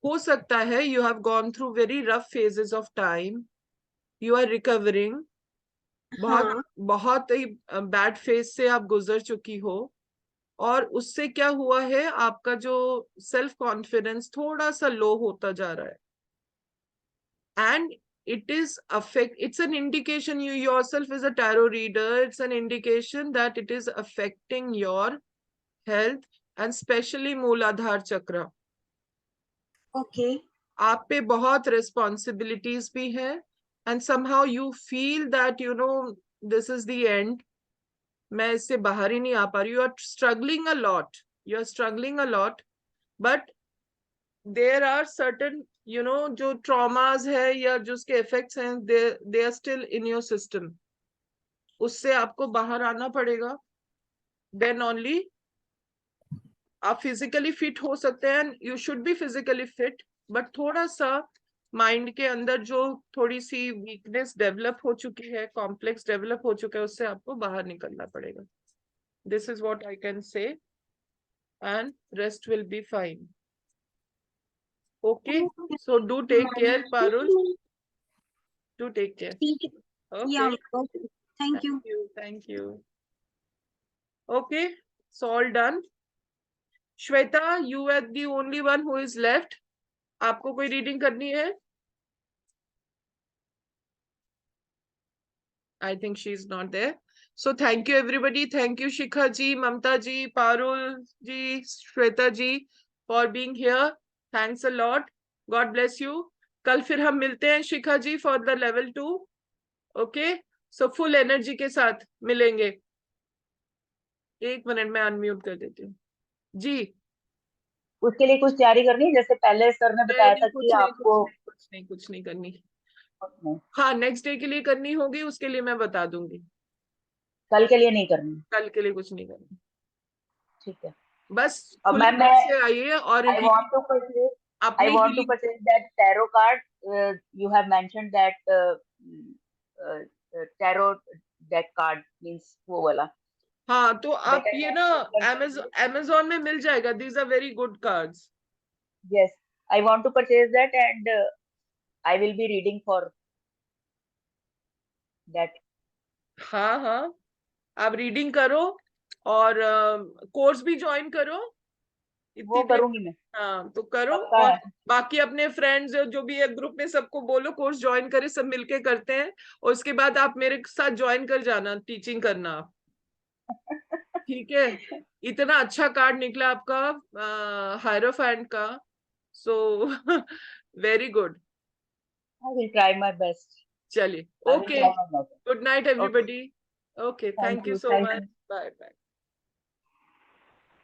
हो सकता है you have gone through very rough phases of time, you are recovering, बहुत हाँ बहुत ही बैड फेज से आप गुजर चुकी हो, और उससे क्या हुआ है, आपका जो सेल्फ कॉन्फिडेंस थोड़ा सा लो होता जा रहा है, and it's an indication, you yourself is a tarot reader, it's an indication that it is affecting your health and especially मूलाधार चक्र। ओके। आप पे बहुत रिस्पॉन्सिबिलिटीज भी है, and somehow you feel that this is the end, मैं इससे बाहर ही नहीं आ पा रही। You are struggling a lot, but there are certain जो ट्रॉमाज है या जो उसके इफेक्ट्स हैं, they are still in your system, उससे आपको बाहर आना पड़ेगा, देन ओनली आप फिजिकली फिट हो सकते हैं। You should be physically fit, but थोड़ा सा माइंड के अंदर जो थोड़ी सी वीकनेस डेवलप हो चुकी है, कॉम्प्लेक्स डेवलप हो चुका है, उससे आपको बाहर निकलना पड़ेगा। This is what I can say, and rest will be fine. Okay, so do take care, Parul. Do take care. ठीक है। Okay. या thank you. Thank you. Okay, so all done. Shweta, you are the only one who is left. आपको कोई रीडिंग करनी है? I think she is not there. So thank you everybody. Thank you Shikha ji, Mamta ji, Parul ji, Shweta ji for being here. Thanks a lot. God bless you. कल फिर हम मिलते हैं Shikha ji for the level 2। Okay, so full energy के साथ मिलेंगे। एक मिनट में अनम्यूट कर देती हूँ जी। उसके लिए कुछ तैयारी करनी है, जैसे पहले सर ने बताया था कि आपको कुछ नहीं करनी। हाँ, नेक्स्ट डे के लिए करनी होगी, उसके लिए मैं बता दूंगी। कल के लिए नहीं करनी? कल के लिए कुछ नहीं करनी, ठीक है। बस अब मैम मैं से आइए। और I want to purchase that tarot card. You have mentioned that tarot deck card means वो वाला। हाँ, तो आप ये ना Amazon में मिल जाएगा। These are very good cards. Yes, I want to purchase that and I will be reading for that. हाँ, आप रीडिंग करो और कोर्स भी ज्वाइन करो। वो करूंगी मैं। हाँ, तो करो, और बाकी अपने फ्रेंड्स जो भी है ग्रुप में सबको बोलो कोर्स ज्वाइन करे, सब मिलके करते हैं। और उसके बाद आप मेरे साथ ज्वाइन कर जाना, टीचिंग करना आप। ठीक है, इतना अच्छा कार्ड निकला आपका हायरोफैंट का, so very good. I will try my best. चलिए, okay, good night everybody. Okay, thank you so much, bye bye.